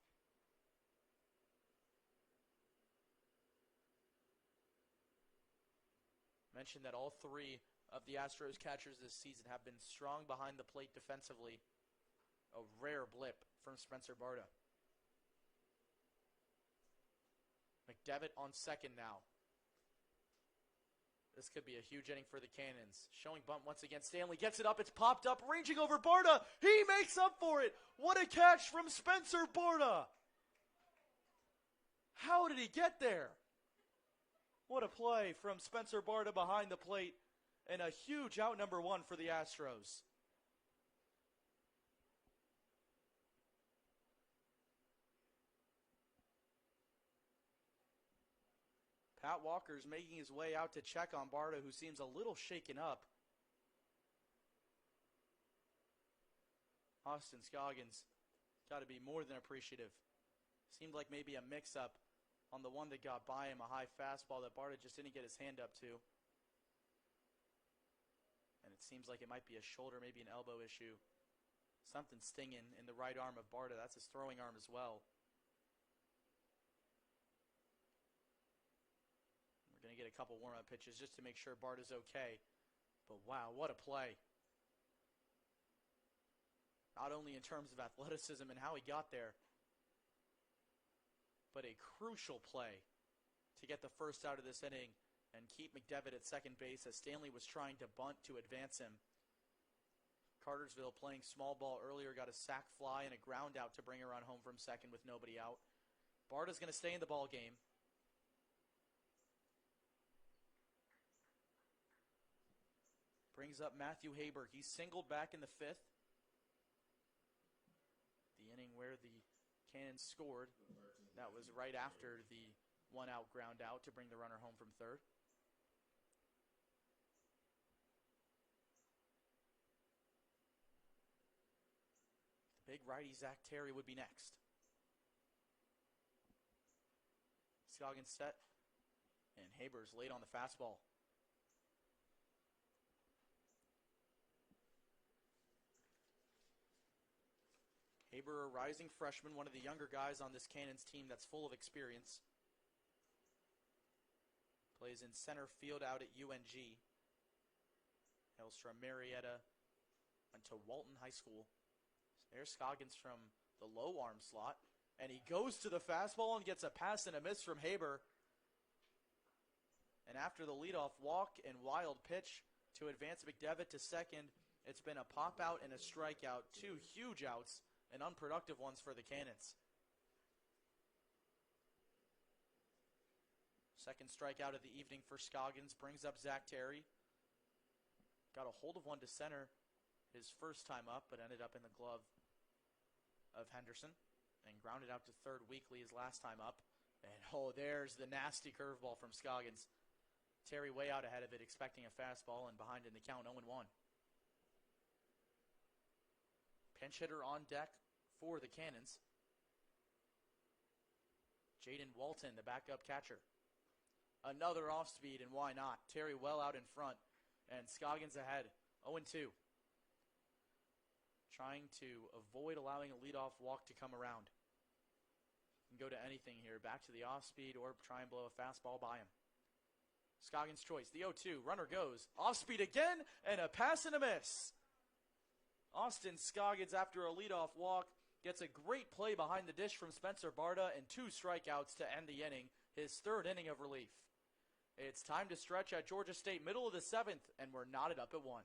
Mentioned that all 3 of the Astros catchers this season have been strong behind the plate defensively. A rare blip from Spencer Barta. McDevitt on second now. This could be a huge inning for the Cannons. Showing bunt once again. Stanley gets it up. It's popped up. Ranging over Barta. He makes up for it. What a catch from Spencer Barta. How did he get there? What a play from Spencer Barta behind the plate. And a huge out number one for the Astros. Pat Walker's making his way out to check on Barta, who seems a little shaken up. Austin Scoggins got to be more than appreciative. Seemed like maybe a mix-up on the one that got by him, a high fastball that Barta just didn't get his hand up to. And it seems like it might be a shoulder, maybe an elbow issue. Something stinging in the right arm of Barta. That's his throwing arm as well. We're going to get a couple warm-up pitches just to make sure Barta's okay. But wow, what a play. Not only in terms of athleticism and how he got there, but a crucial play to get the first out of this inning and keep McDevitt at second base as Stanley was trying to bunt to advance him. Cartersville playing small ball earlier, got a sac fly and a ground out to bring her on home from second with nobody out. Barta's going to stay in the ball game. Brings up Matthew Haber. He's singled back in the fifth. The inning where the Cannons scored. That was right after the one-out ground out to bring the runner home from third. The big righty Zach Terry would be next. Scoggins set, and Haber's late on the fastball. Haber, a rising freshman, one of the younger guys on this Cannons team that's full of experience. Plays in center field out at UNG. Hails from Marietta, went to Walton High School. There's Scoggins from the low arm slot. And he goes to the fastball and gets a pass and a miss from Haber. And after the leadoff walk and wild pitch to advance McDevitt to second, it's been a pop out and a strikeout. Two huge outs and unproductive ones for the Cannons. Second strikeout of the evening for Scoggins. Brings up Zach Terry. Got a hold of one to center his first time up, but ended up in the glove of Henderson. And grounded out to third weakly his last time up. And oh, there's the nasty curveball from Scoggins. Terry way out ahead of it, expecting a fastball, and behind in the count, 0-1. Pinch hitter on deck for the Cannons. Jaden Walton, the backup catcher. Another off speed, and why not? Terry well out in front, and Scoggins ahead, 0-2. Trying to avoid allowing a leadoff walk to come around. Can go to anything here, back to the off speed, or try and blow a fastball by him. Scoggins' choice, the 0-2, runner goes, off speed again, and a pass and a miss. Austin Scoggins, after a leadoff walk, gets a great play behind the dish from Spencer Barta and two strikeouts to end the inning, his third inning of relief. It's time to stretch at Georgia State, middle of the seventh, and we're knotted up at 1.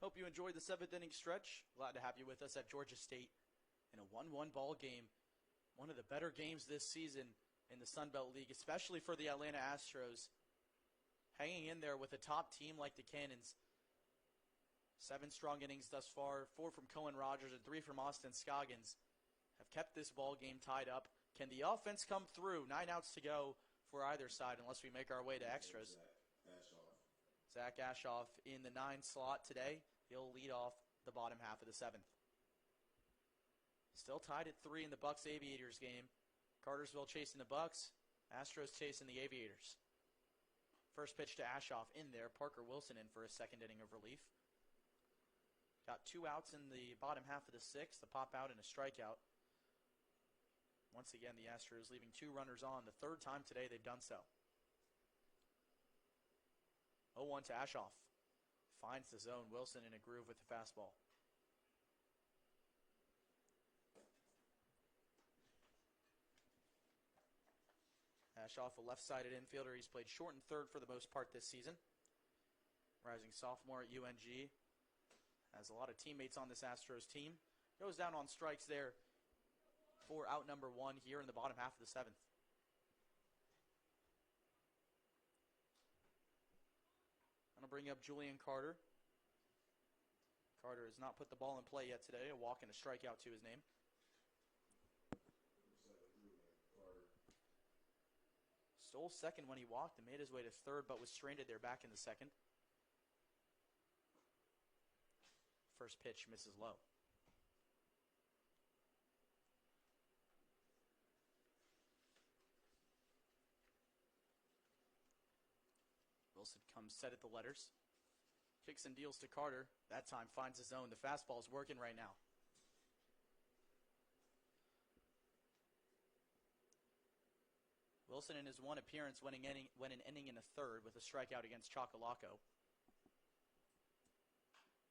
Hope you enjoyed the 7th inning stretch. Glad to have you with us at Georgia State in a 1-1 ball game. One of the better games this season in the Sun Belt League, especially for the Atlanta Astros. Hanging in there with a top team like the Cannons. 7 strong innings thus far, 4 from Cohen Rogers and 3 from Austin Scoggins have kept this ball game tied up. Can the offense come through? 9 outs to go for either side unless we make our way to extras. Zach Ashoff in the 9 slot today. He'll lead off the bottom half of the 7th. Still tied at 3 in the Bucks-Aviators game. Cartersville chasing the Bucks. Astros chasing the Aviators. First pitch to Ashoff in there. Parker Wilson in for a second inning of relief. Got 2 outs in the bottom half of the 6th. A pop out and a strikeout. Once again, the Astros leaving 2 runners on. The 3rd time today they've done so. 0-1 to Ashoff. Finds the zone. Wilson in a groove with the fastball. Ashoff, a left-sided infielder. He's played short and third for the most part this season. Rising sophomore at UNG. Has a lot of teammates on this Astros team. Goes down on strikes there for out number 1 here in the bottom half of the 7th. I'm going to bring up Julian Carter. Carter has not put the ball in play yet today. A walk and a strikeout to his name. Stole second when he walked and made his way to third, but was stranded there back in the 2nd. First pitch misses low. Wilson comes set at the letters. Kicks and deals to Carter. That time finds his zone. The fastball's working right now. Wilson in his 1 appearance went an inning and a third with a strikeout against Chocolaco.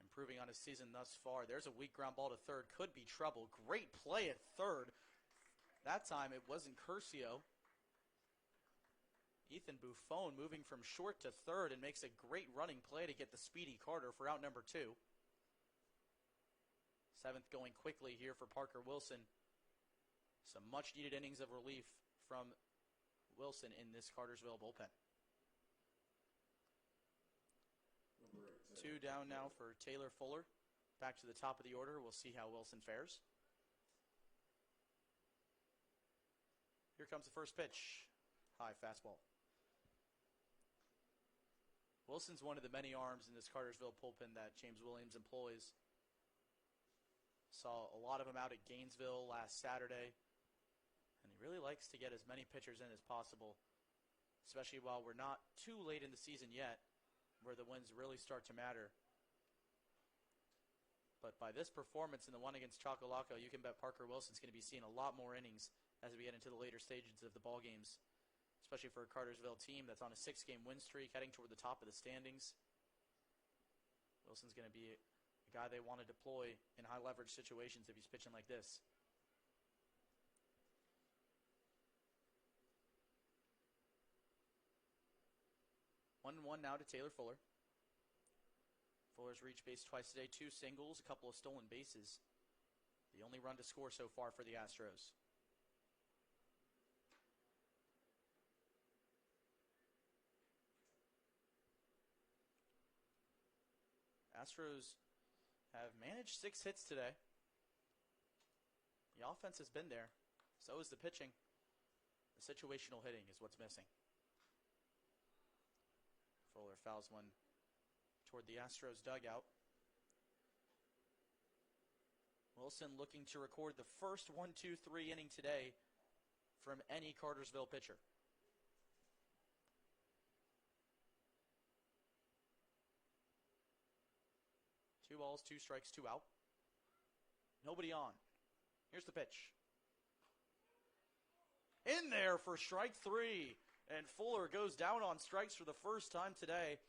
Improving on his season thus far. There's a weak ground ball to third. Could be trouble. Great play at third. That time it wasn't Curcio. Ethan Buffon moving from short to third and makes a great running play to get the speedy Carter for out number 2. 7th going quickly here for Parker Wilson. Some much needed innings of relief from Wilson in this Cartersville bullpen. 2 down now for Taylor Fuller. Back to the top of the order. We'll see how Wilson fares. Here comes the first pitch. High fastball. Wilson's one of the many arms in this Cartersville bullpen that James Williams employs. Saw a lot of them out at Gainesville last Saturday. And he really likes to get as many pitchers in as possible, especially while we're not too late in the season yet, where the wins really start to matter. But by this performance in the one against Chocolaco, you can bet Parker Wilson's going to be seeing a lot more innings as we get into the later stages of the ball games, especially for a Cartersville team that's on a 6-game win streak, heading toward the top of the standings. Wilson's going to be a guy they want to deploy in high-leverage situations if he's pitching like this. One now to Taylor Fuller. Fuller's reached base twice today, 2 singles, a couple of stolen bases. The only run to score so far for the Astros. Astros have managed 6 hits today. The offense has been there. So is the pitching. The situational hitting is what's missing. Fuller fouls one toward the Astros dugout. Wilson looking to record the first 1-2-3 inning today from any Cartersville pitcher. 2 balls, 2 strikes, 2 out. Nobody on. Here's the pitch. In there for strike 3. And Fuller goes down on strikes for the first time today.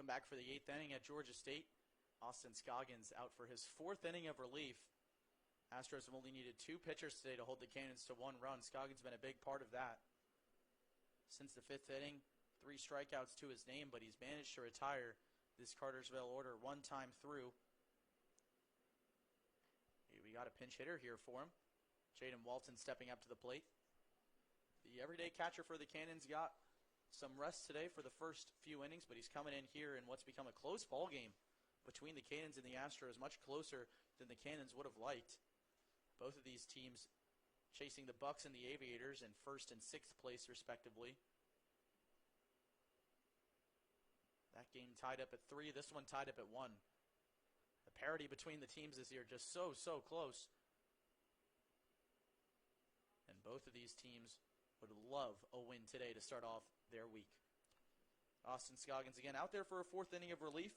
Welcome back for the 8th inning at Georgia State. Austin Scoggins out for his 4th inning of relief. Astros have only needed 2 pitchers today to hold the Cannons to 1 run. Scoggins been a big part of that. Since the 5th inning, 3 strikeouts to his name, but he's managed to retire this Cartersville order 1 time through. We got a pinch hitter here for him. Jaden Walton stepping up to the plate. The everyday catcher for the Cannons got some rest today for the first few innings, but he's coming in here in what's become a close ball game between the Cannons and the Astros, much closer than the Cannons would have liked. Both of these teams chasing the Bucks and the Aviators in 1st and 6th place, respectively. That game tied up at 3. This one tied up at 1. The parity between the teams this year just so close. And both of these teams would love a win today to start off their week. Austin Scoggins again out there for a 4th inning of relief.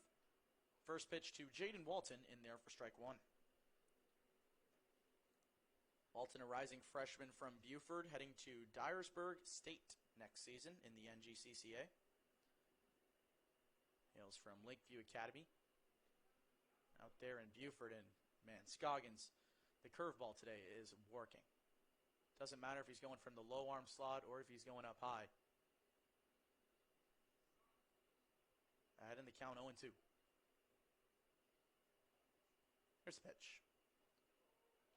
First pitch to Jaden Walton in there for strike 1. Walton, a rising freshman from Buford, heading to Dyersburg State next season in the NGCCA. Hails from Lakeview Academy out there in Buford. And man, Scoggins, the curveball today is working. Doesn't matter if he's going from the low arm slot or if he's going up high. Ahead in the count 0-2. Here's the pitch.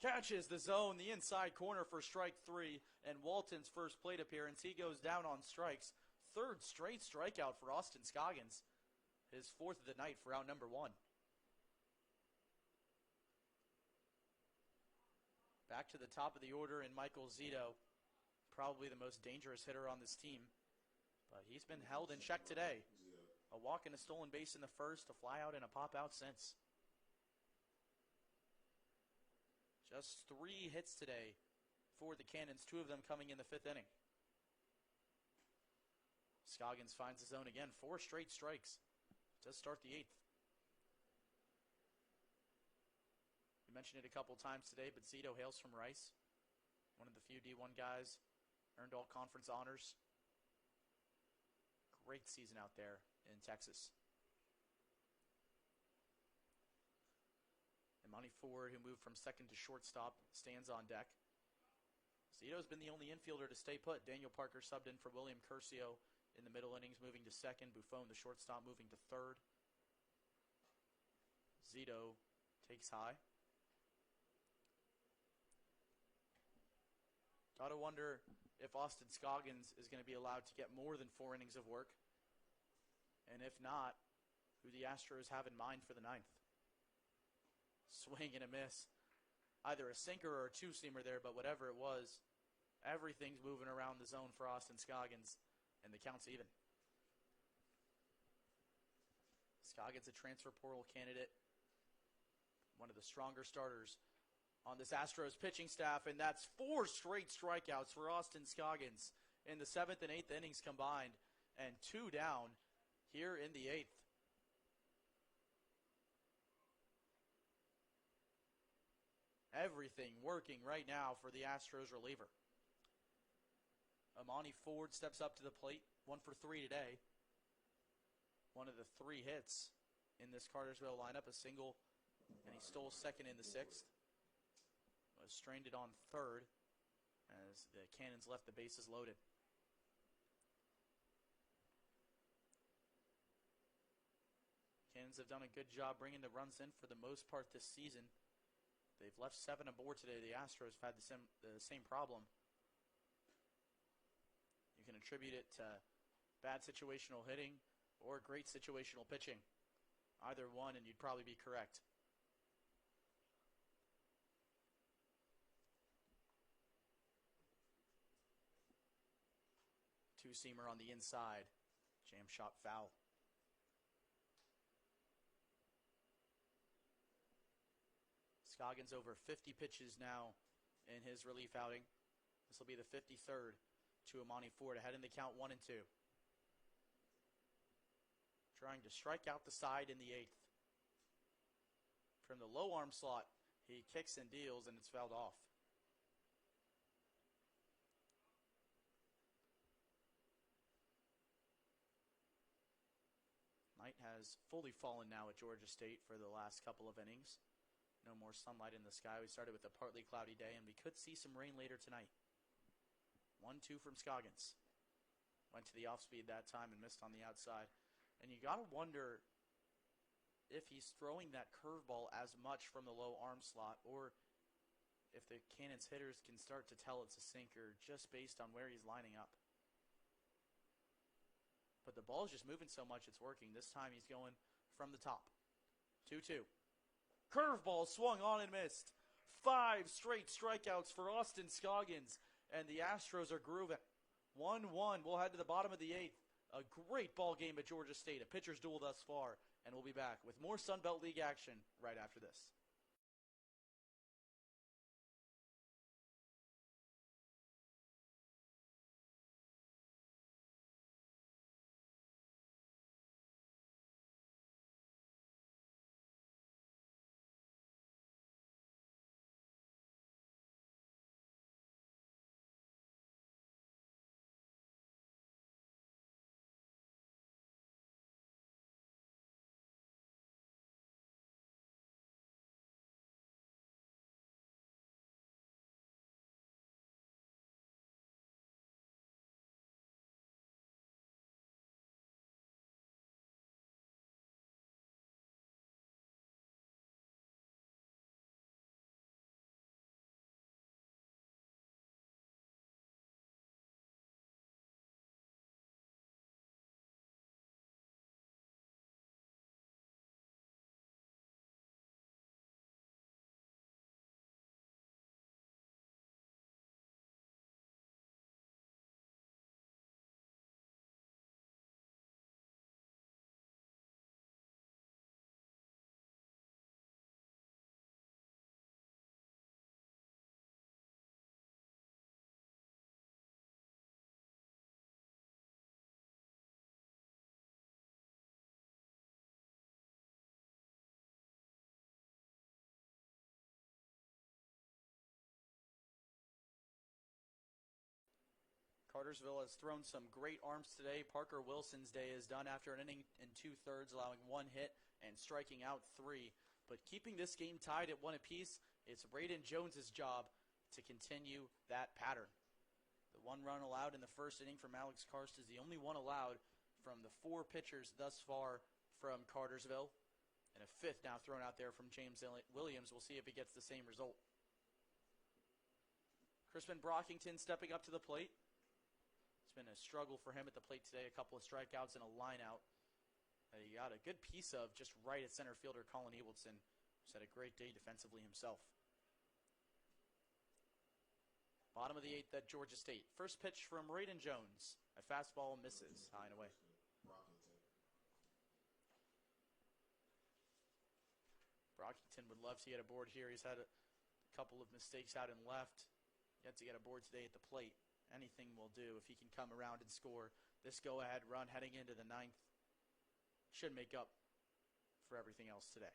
Catches the zone, the inside corner for strike 3, and Walton's first plate appearance. He goes down on strikes. 3rd straight strikeout for Austin Scoggins. His 4th of the night for out number 1. Back to the top of the order in Michael Zito, probably the most dangerous hitter on this team. But he's been held in check today. A walk and a stolen base in the first, a fly out and a pop out since. Just 3 hits today for the Cannons, 2 of them coming in the 5th inning. Scoggins finds his zone again, 4 straight strikes to start the 8th. We mentioned it a couple times today, but Zito hails from Rice. One of the few D1 guys, earned all conference honors. Great season out there in Texas. And Monty Ford, who moved from second to shortstop, stands on deck. Zito's been the only infielder to stay put. Daniel Parker subbed in for William Curcio in the middle innings, moving to second. Buffon, the shortstop, moving to third. Zito takes high. Gotta wonder if Austin Scoggins is going to be allowed to get more than 4 innings of work. And if not, who the Astros have in mind for the 9th. Swing and a miss. Either a sinker or a 2-seamer there, but whatever it was, everything's moving around the zone for Austin Scoggins, and the count's even. Scoggins, a transfer portal candidate, one of the stronger starters on this Astros pitching staff, and that's 4 straight strikeouts for Austin Scoggins in the 7th and 8th innings combined, and 2 down here in the 8th. Everything working right now for the Astros reliever. Amani Ford steps up to the plate, 1 for 3 today. One of the 3 hits in this Cartersville lineup, a single, and he stole second in the 6th. Was stranded on third as the Cannons left the bases loaded. Cannons have done a good job bringing the runs in for the most part this season. They've left 7 aboard today. The Astros have had the same problem. You can attribute it to bad situational hitting or great situational pitching. Either one, and you'd probably be correct. Two-seamer on the inside. Jam shot foul. Scoggins over 50 pitches now in his relief outing. This will be the 53rd to Amani Ford, ahead in the count 1-2. Trying to strike out the side in the 8th. From the low arm slot, he kicks and deals, and it's fouled off. Knight has has fully fallen now at Georgia State for the last couple of innings. No more sunlight in the sky. We started with a partly cloudy day, and we could see some rain later tonight. 1-2 from Scoggins. Went to the off-speed that time and missed on the outside. And you got to wonder if he's throwing that curveball as much from the low arm slot, or if the Cannons hitters can start to tell it's a sinker just based on where he's lining up. But the ball is just moving so much it's working. This time he's going from the top. 2-2. Curveball swung on and missed. 5 straight strikeouts for Austin Scoggins, and the Astros are grooving. 1-1. We'll head to the bottom of the 8th. A great ball game at Georgia State, a pitcher's duel thus far, and we'll be back with more Sun Belt League action right after this. Cartersville has thrown some great arms today. Parker Wilson's day is done after an inning and 2/3, allowing 1 hit and striking out 3. But keeping this game tied at 1 apiece, it's Braden Jones's job to continue that pattern. The 1 run allowed in the first inning from Alex Karst is the only one allowed from the 4 pitchers thus far from Cartersville. And a 5th now thrown out there from James Williams. We'll see if he gets the same result. Crispin Brockington stepping up to the plate. It's been a struggle for him at the plate today. A couple of strikeouts and a line out. He got a good piece of just right at center fielder Colin Ebelson, who's had a great day defensively himself. Bottom of the 8th at Georgia State. First pitch from Braden Jones. A fastball misses high and away. Brockington would love to get a board here. He's had a couple of mistakes out and left. Yet to get a board today at the plate. Anything will do if he can come around and score this go-ahead run heading into the 9th. Should make up for everything else today.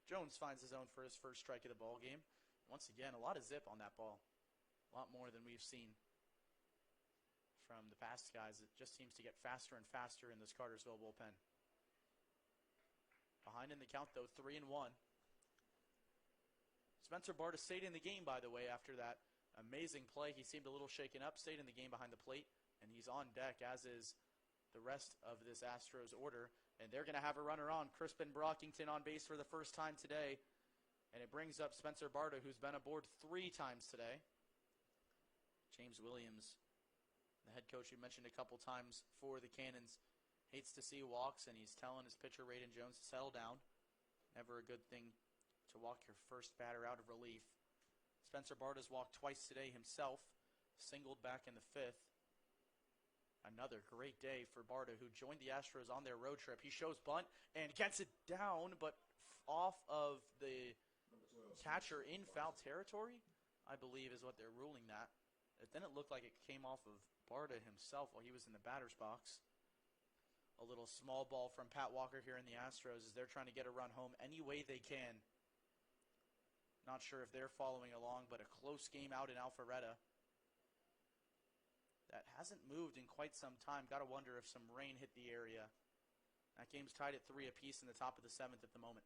Jones finds his own for his first strike of the ball game. Once again, a lot of zip on that ball. A lot more than we've seen from the past guys. It just seems to get faster and faster in this Cartersville bullpen. Behind in the count, though, 3-1. Spencer Barta stayed in the game, by the way, after that amazing play. He seemed a little shaken up, stayed in the game behind the plate, and he's on deck, as is the rest of this Astros order. And they're going to have a runner on. Crispin Brockington on base for the first time today. And it brings up Spencer Barta, who's been aboard 3 times today. James Williams, the head coach you mentioned a couple times for the Cannons, hates to see walks, and he's telling his pitcher, Braden Jones, to settle down. Never a good thing to walk your first batter out of relief. Spencer Barta's walked twice today himself, singled back in the 5th. Another great day for Barta, who joined the Astros on their road trip. He shows bunt and gets it down, but off of the catcher in foul territory, I believe is what they're ruling that. Then it looked like it came off of Barta himself while he was in the batter's box. A little small ball from Pat Walker here in the Astros as they're trying to get a run home any way they can. Not sure if they're following along, but a close game out in Alpharetta. The that hasn't moved in quite some time. Got to wonder if some rain hit the area. That game's tied at 3 apiece in the top of the 7th at the moment.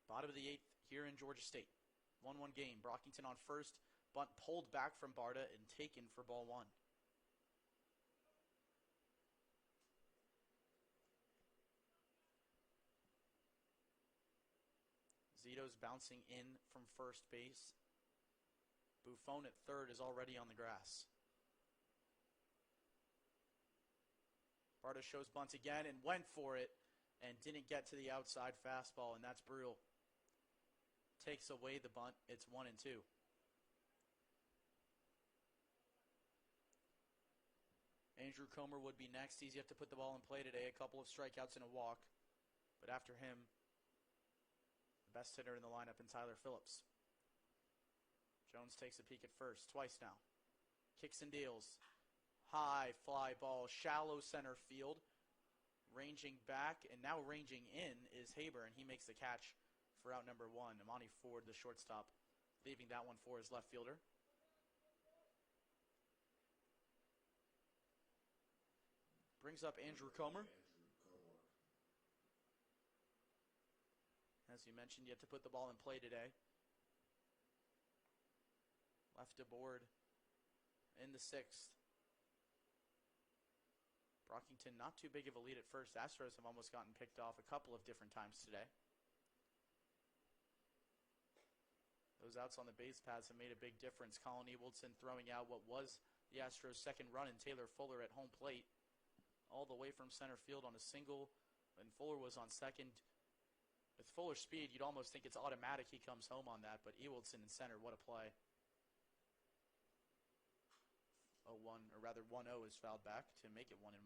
Bottom of the 8th here in Georgia State. 1-1 game. Brockington on first. Bunt pulled back from Barta and taken for ball 1. Zito's bouncing in from first base. Buffon at third is already on the grass. Barta shows bunt again and went for it and didn't get to the outside fastball, and that's Brule. Takes away the bunt. It's 1-2. Andrew Comer would be next. He's yet to put the ball in play today. A couple of strikeouts and a walk. But after him, the best hitter in the lineup in Tyler Phillips. Jones takes a peek at first, twice now. Kicks and deals. High fly ball, shallow center field. Ranging back, and now ranging in is Haber, and he makes the catch for out number 1. Amani Ford, the shortstop, leaving that one for his left fielder. Brings up Andrew Comer. As you mentioned, you have to put the ball in play today. Left aboard in the 6th. Brockington not too big of a lead at first. Astros have almost gotten picked off a couple of different times today. Those outs on the base paths have made a big difference. Colin Ewaldson throwing out what was the Astros' second run, and Taylor Fuller at home plate all the way from center field on a single, and Fuller was on second. With Fuller's speed, you'd almost think it's automatic he comes home on that, but Ewaldson in center, what a play. 0-1, or rather 1-0 is fouled back to make it 1-1.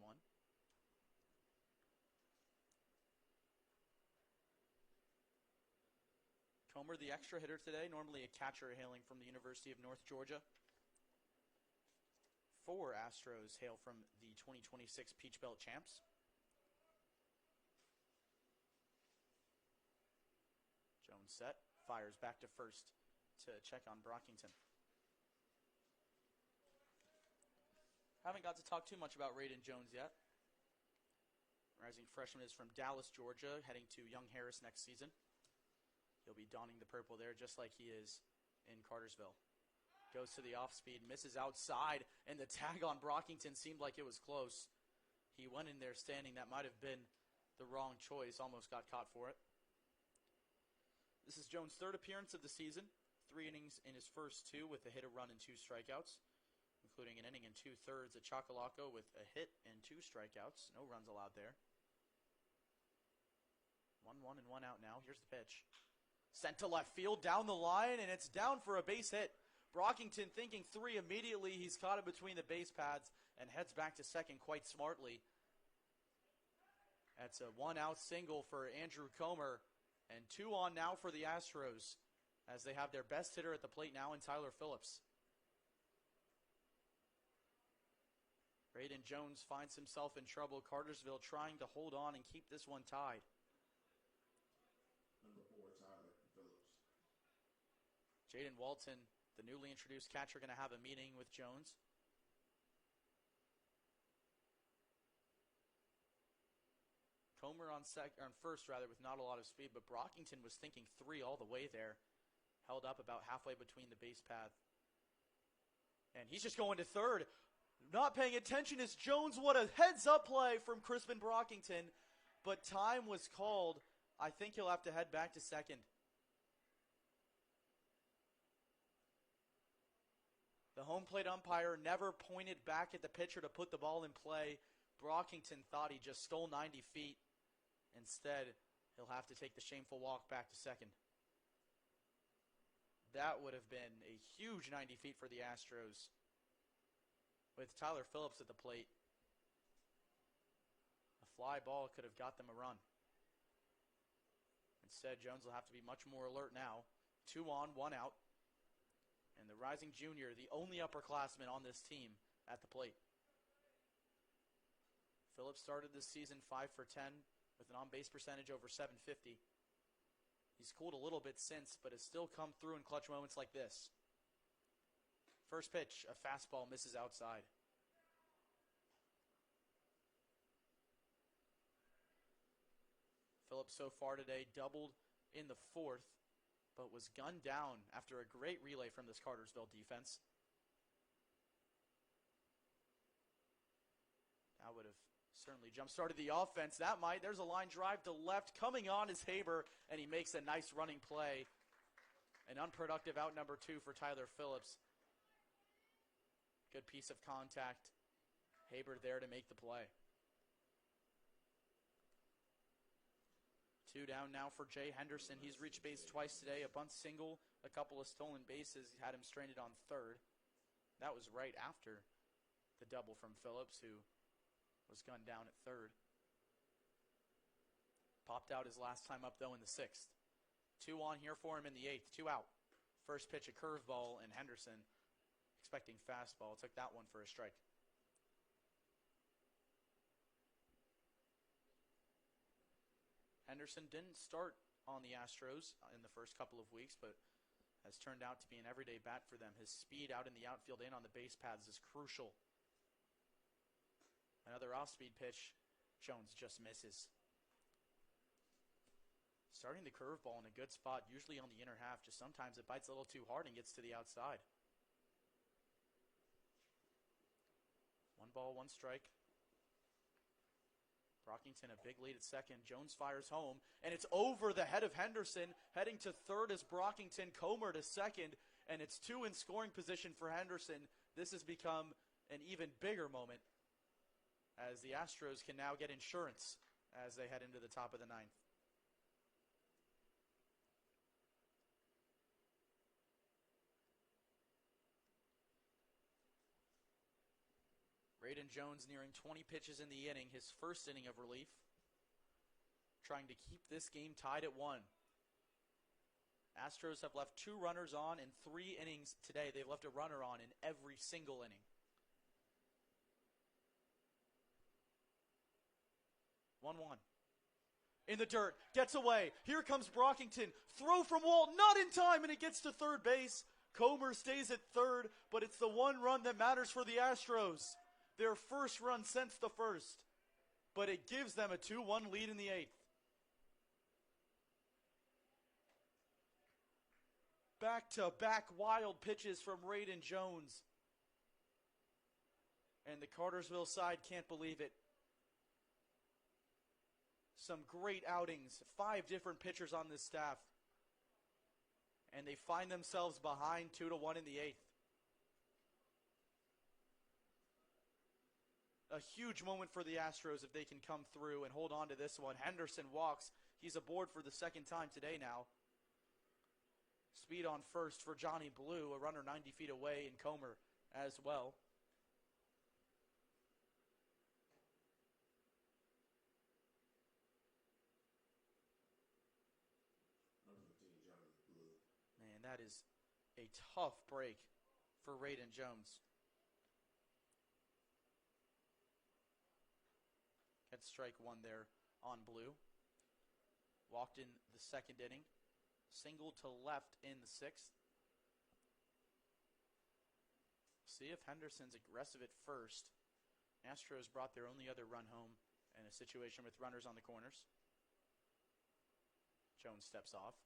Comer, the extra hitter today, normally a catcher hailing from the University of North Georgia. 4 Astros hail from the 2026 Peach Belt champs. Jones set, fires back to first to check on Brockington. Haven't got to talk too much about Raiden Jones yet. Rising freshman is from Dallas, Georgia, heading to Young Harris next season. He'll be donning the purple there just like he is in Cartersville. Goes to the off speed, misses outside, and the tag on Brockington seemed like it was close. He went in there standing. That might have been the wrong choice. Almost got caught for it. This is Jones' 3rd appearance of the season. 3 innings in his first 2 with a hit, a run, and 2 strikeouts, including an inning and 2/3 at Chocolaco with a hit and 2 strikeouts. No runs allowed there. 1-1 and 1 out now. Here's the pitch. Sent to left field, down the line, and it's down for a base hit. Brockington thinking 3 immediately. He's caught it between the base paths and heads back to second quite smartly. That's a 1-out single for Andrew Comer, and 2 on now for the Astros as they have their best hitter at the plate now in Tyler Phillips. Raiden Jones finds himself in trouble. Cartersville trying to hold on and keep this one tied. Number 4, Tyler Phillips. Jaden Walton, the newly introduced catcher, going to have a meeting with Jones. Comer on first with not a lot of speed, but Brockington was thinking 3 all the way there. Held up about halfway between the base path. And he's just going to third. Not paying attention is Jones. What a heads-up play from Crispin Brockington. But time was called. I think he'll have to head back to second. The home plate umpire never pointed back at the pitcher to put the ball in play. Brockington thought he just stole 90 feet. Instead, he'll have to take the shameful walk back to second. That would have been a huge 90 feet for the Astros. With Tyler Phillips at the plate, a fly ball could have got them a run. Instead, Jones will have to be much more alert now. 2 on, 1 out. And the rising junior, the only upperclassman on this team, at the plate. Phillips started this season 5 for 10 with an on-base percentage over .750. He's cooled a little bit since, but has still come through in clutch moments like this. First pitch, a fastball misses outside. Phillips so far today doubled in the fourth, but was gunned down after a great relay from this Cartersville defense. That would have certainly jump-started the offense. That might. There's a line drive to left. Coming on is Haber, and he makes a nice running play. An unproductive out number 2 for Tyler Phillips. Good piece of contact. Haber there to make the play. 2 down now for Jay Henderson. He's reached base twice today. A bunt single, a couple of stolen bases. He had him stranded on third. That was right after the double from Phillips, who was gunned down at third. Popped out his last time up, though, in the 6th. 2 on here for him in the 8th. 2 out. First pitch, a curveball, and Henderson, expecting fastball, took that one for a strike. Henderson didn't start on the Astros in the first couple of weeks, but has turned out to be an everyday bat for them. His speed out in the outfield and on the base paths is crucial. Another off-speed pitch. Jones just misses. Starting the curveball in a good spot, usually on the inner half. Just sometimes it bites a little too hard and gets to the outside. 1 ball, 1 strike. Brockington a big lead at second. Jones fires home, and it's over the head of Henderson. Heading to third is Brockington. Comer to second, and it's 2 in scoring position for Henderson. This has become an even bigger moment, as the Astros can now get insurance as they head into the top of the 9th. Braden Jones nearing 20 pitches in the inning, his first inning of relief, trying to keep this game tied at 1. Astros have left 2 runners on in 3 innings today. They've left a runner on in every single inning. 1-1. In the dirt, gets away. Here comes Brockington. Throw from Walt, not in time, and it gets to third base. Comer stays at third, but it's the 1 run that matters for the Astros. Their first run since the first, but it gives them a 2-1 lead in the 8th. Back-to-back wild pitches from Braden Jones. And the Cartersville side can't believe it. Some great outings, 5 different pitchers on this staff. And they find themselves behind 2-1 in the 8th. A huge moment for the Astros if they can come through and hold on to this one. Henderson walks. He's aboard for the 2nd time today now. Speed on first for Johnny Blue, a runner 90 feet away, and Comer as well. Number 15, Johnny Blue. Man, that is a tough break for Braden Jones. Gets strike 1 there on Blue. Walked in the 2nd inning. Single to left in the 6th. See if Henderson's aggressive at first. Astros brought their only other run home in a situation with runners on the corners. Jones steps off.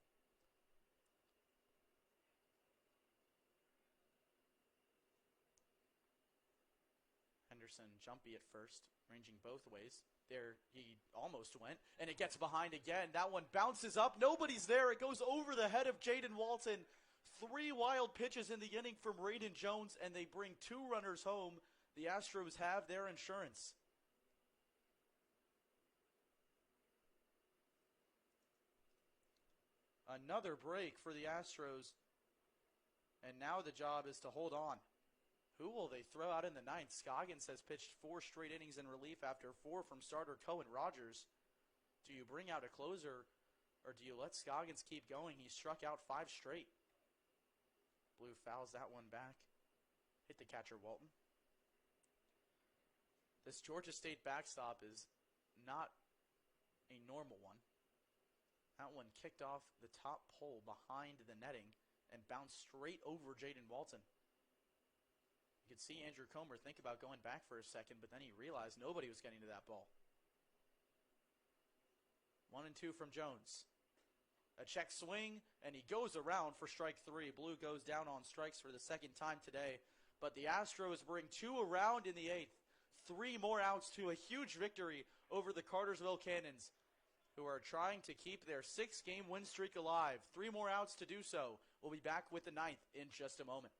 Henderson jumpy at first, ranging both ways. There he almost went, and it gets behind again. That one bounces up. Nobody's there. It goes over the head of Jaden Walton. 3 wild pitches in the inning from Braden Jones, and they bring 2 runners home. The Astros have their insurance. Another break for the Astros, and now the job is to hold on. Who will they throw out in the 9th? Scoggins has pitched 4 straight innings in relief after 4 from starter Cohen Rogers. Do you bring out a closer, or do you let Scoggins keep going? He struck out 5 straight. Blue fouls that one back. Hit the catcher Walton. This Georgia State backstop is not a normal one. That one kicked off the top pole behind the netting and bounced straight over Jaden Walton. You could see Andrew Comer think about going back for a second, but then he realized nobody was getting to that ball. 1-2 from Jones. A check swing, and he goes around for strike 3. Blue goes down on strikes for the second time today, but the Astros bring 2 around in the 8th. 3 more outs to a huge victory over the Cartersville Cannons, who are trying to keep their 6-game win streak alive. 3 more outs to do so. We'll be back with the 9th in just a moment.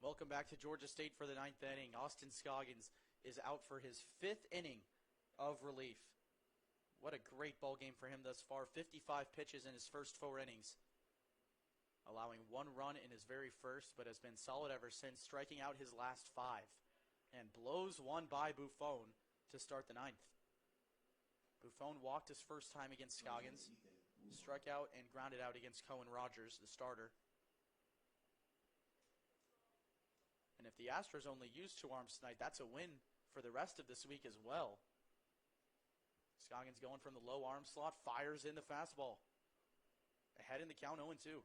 Welcome back to Georgia State for the 9th inning. Austin Scoggins is out for his 5th inning of relief. What a great ball game for him thus far. 55 pitches in his first 4 innings, allowing 1 run in his very first, but has been solid ever since, striking out his last 5, and blows one by Buffon to start the 9th. Buffon walked his first time against Scoggins, struck out and grounded out against Cohen Rogers, the starter. And if the Astros only use 2 arms tonight, that's a win for the rest of this week as well. Scoggins going from the low arm slot, fires in the fastball. Ahead in the count, 0-2.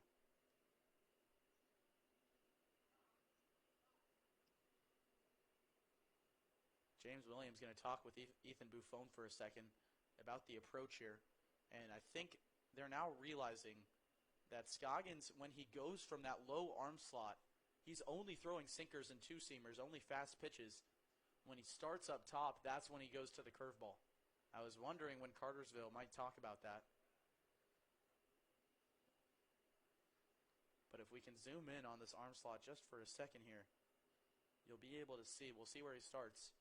James Williams going to talk with Ethan Buffon for a second about the approach here. And I think they're now realizing that Scoggins, when he goes from that low arm slot, he's only throwing sinkers and 2-seamers, only fast pitches. When he starts up top, that's when he goes to the curveball. I was wondering when Cartersville might talk about that. But if we can zoom in on this arm slot just for a second here, you'll be able to see. We'll see where he starts.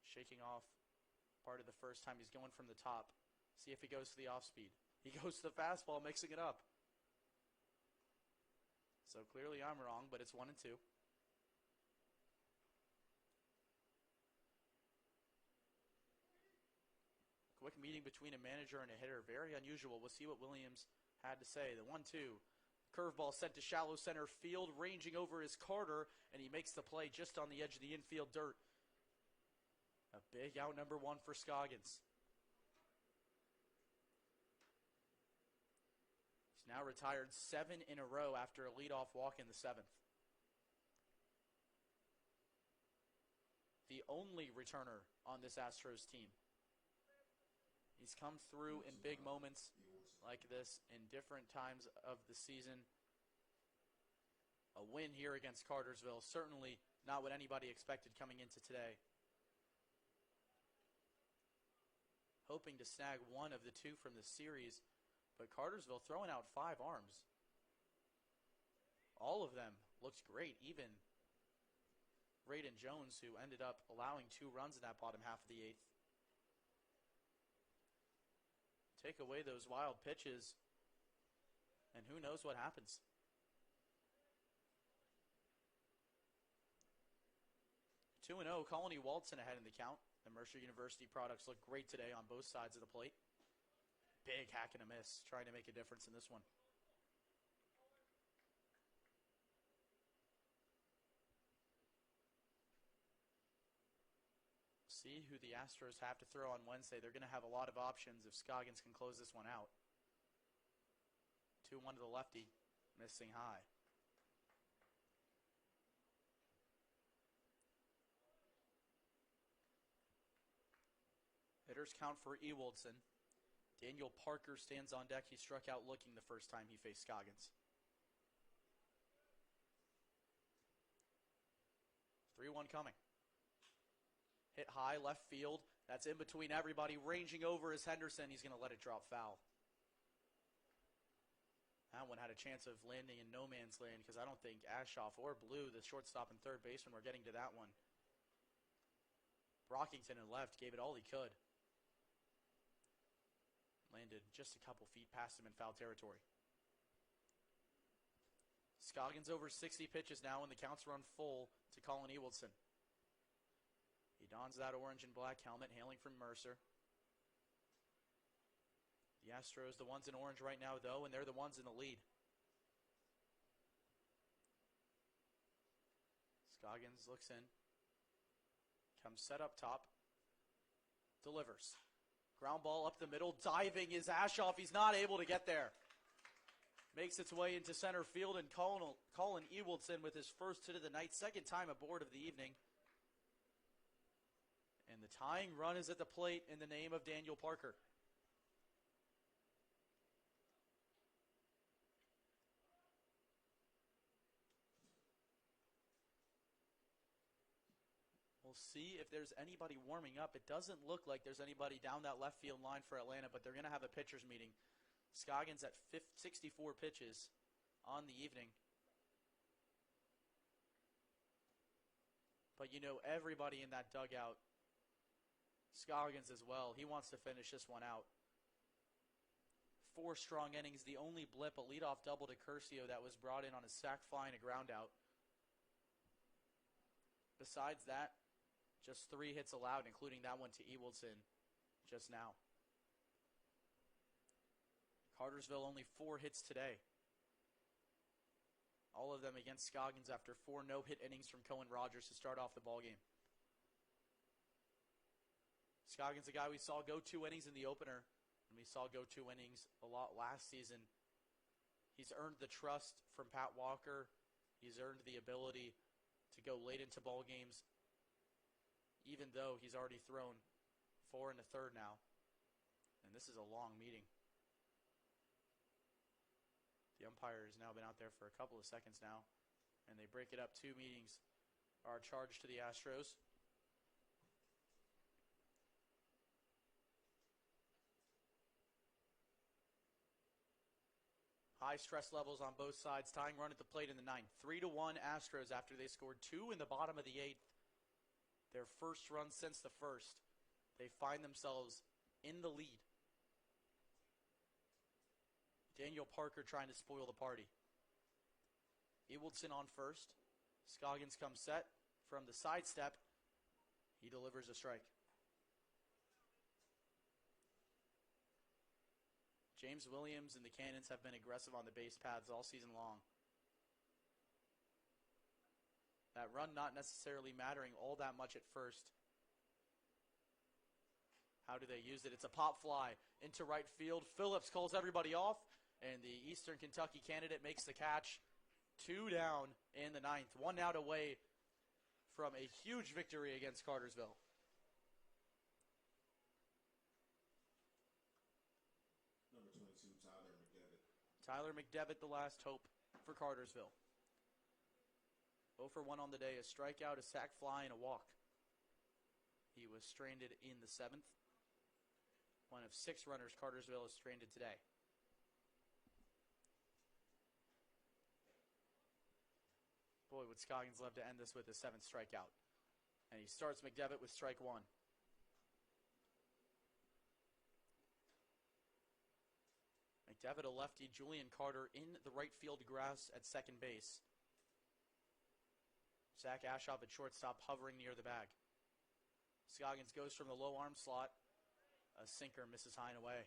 Shaking off part of the first time. He's going from the top. See if he goes to the off speed. He goes to the fastball, mixing it up. So clearly I'm wrong, but it's 1-2. Quick meeting between a manager and a hitter. Very unusual. We'll see what Williams had to say. The 1-2. Curveball sent to shallow center field, ranging over is Carter, and he makes the play just on the edge of the infield dirt. A big out, number 1 for Scoggins. Now retired 7 in a row after a leadoff walk in the 7th. The only returner on this Astros team. He's come through in big moments like this in different times of the season. A win here against Cartersville, certainly not what anybody expected coming into today. Hoping to snag 1 of the 2 from the series. But Cartersville throwing out 5 arms. All of them looked great. Even Braden Jones, who ended up allowing 2 runs in that bottom half of the 8th. Take away those wild pitches, and who knows what happens. 2-0, Colony Walton ahead in the count. The Mercer University products look great today on both sides of the plate. Big hack and a miss, trying to make a difference in this one. See who the Astros have to throw on Wednesday. They're going to have a lot of options if Scoggins can close this one out. 2-1 to the lefty, missing high. Hitters count for Ewaldson. Daniel Parker stands on deck. He struck out looking the first time he faced Scoggins. 3-1 coming. Hit high, left field. That's in between everybody. Ranging over is Henderson. He's going to let it drop foul. That one had a chance of landing in no man's land because I don't think Ashoff or Blue, the shortstop and third baseman, were getting to that one. Brockington in left gave it all he could. Landed just a couple feet past him in foul territory. Scoggins over 60 pitches now, and the counts run full to Colin Ewaldson. He dons that orange and black helmet, hailing from Mercer. The Astros, the ones in orange right now, though, and they're the ones in the lead. Scoggins looks in. Comes set up top. Delivers. Ground ball up the middle. Diving is Ashoff. He's not able to get there. Makes its way into center field, and Colin Ewaldson with his first hit of the night, second time aboard of the evening. And the tying run is at the plate in the name of Daniel Parker. We'll see if there's anybody warming up. It doesn't look like there's anybody down that left field line for Atlanta, but they're going to have a pitcher's meeting. Scoggins at 64 pitches on the evening. But you know everybody in that dugout, Scoggins as well, he wants to finish this one out. 4 strong innings, the only blip, a leadoff double to Curcio that was brought in on a sac fly and a ground out. Besides that, just 3 hits allowed, including that one to Ewaldson just now. Cartersville only 4 hits today. All of them against Scoggins after 4 no-hit innings from Cohen Rogers to start off the ballgame. Scoggins, a guy we saw go 2 innings in the opener, and we saw go 2 innings a lot last season. He's earned the trust from Pat Walker. He's earned the ability to go late into ball games, even though he's already thrown 4 1/3 now. And this is a long meeting. The umpire has now been out there for a couple of seconds now, and they break it up. 2 meetings are charged to the Astros. High stress levels on both sides. Tying run at the plate in the 9th. 3-1 Astros after they scored 2 in the bottom of the 8th. Their first run since the first. They find themselves in the lead. Daniel Parker trying to spoil the party. Ewaldson on first. Scoggins comes set from the sidestep. He delivers a strike. James Williams and the Cannons have been aggressive on the base paths all season long. That run not necessarily mattering all that much at first. How do they use it? It's a pop fly into right field. Phillips calls everybody off, and the Eastern Kentucky candidate makes the catch. 2 down in the 9th. 1 out away from a huge victory against Cartersville. Number 22, Tyler McDevitt. Tyler McDevitt, the last hope for Cartersville. 0 for 1 on the day, a strikeout, a sac fly, and a walk. He was stranded in the 7th. One of 6 runners Cartersville is stranded today. Boy, would Scoggins love to end this with a 7th strikeout. And he starts McDevitt with strike 1. McDevitt, a lefty. Julian Carter in the right field grass at second base. Zach Ashoff at shortstop, hovering near the bag. Scoggins goes from the low arm slot. A sinker misses high and away.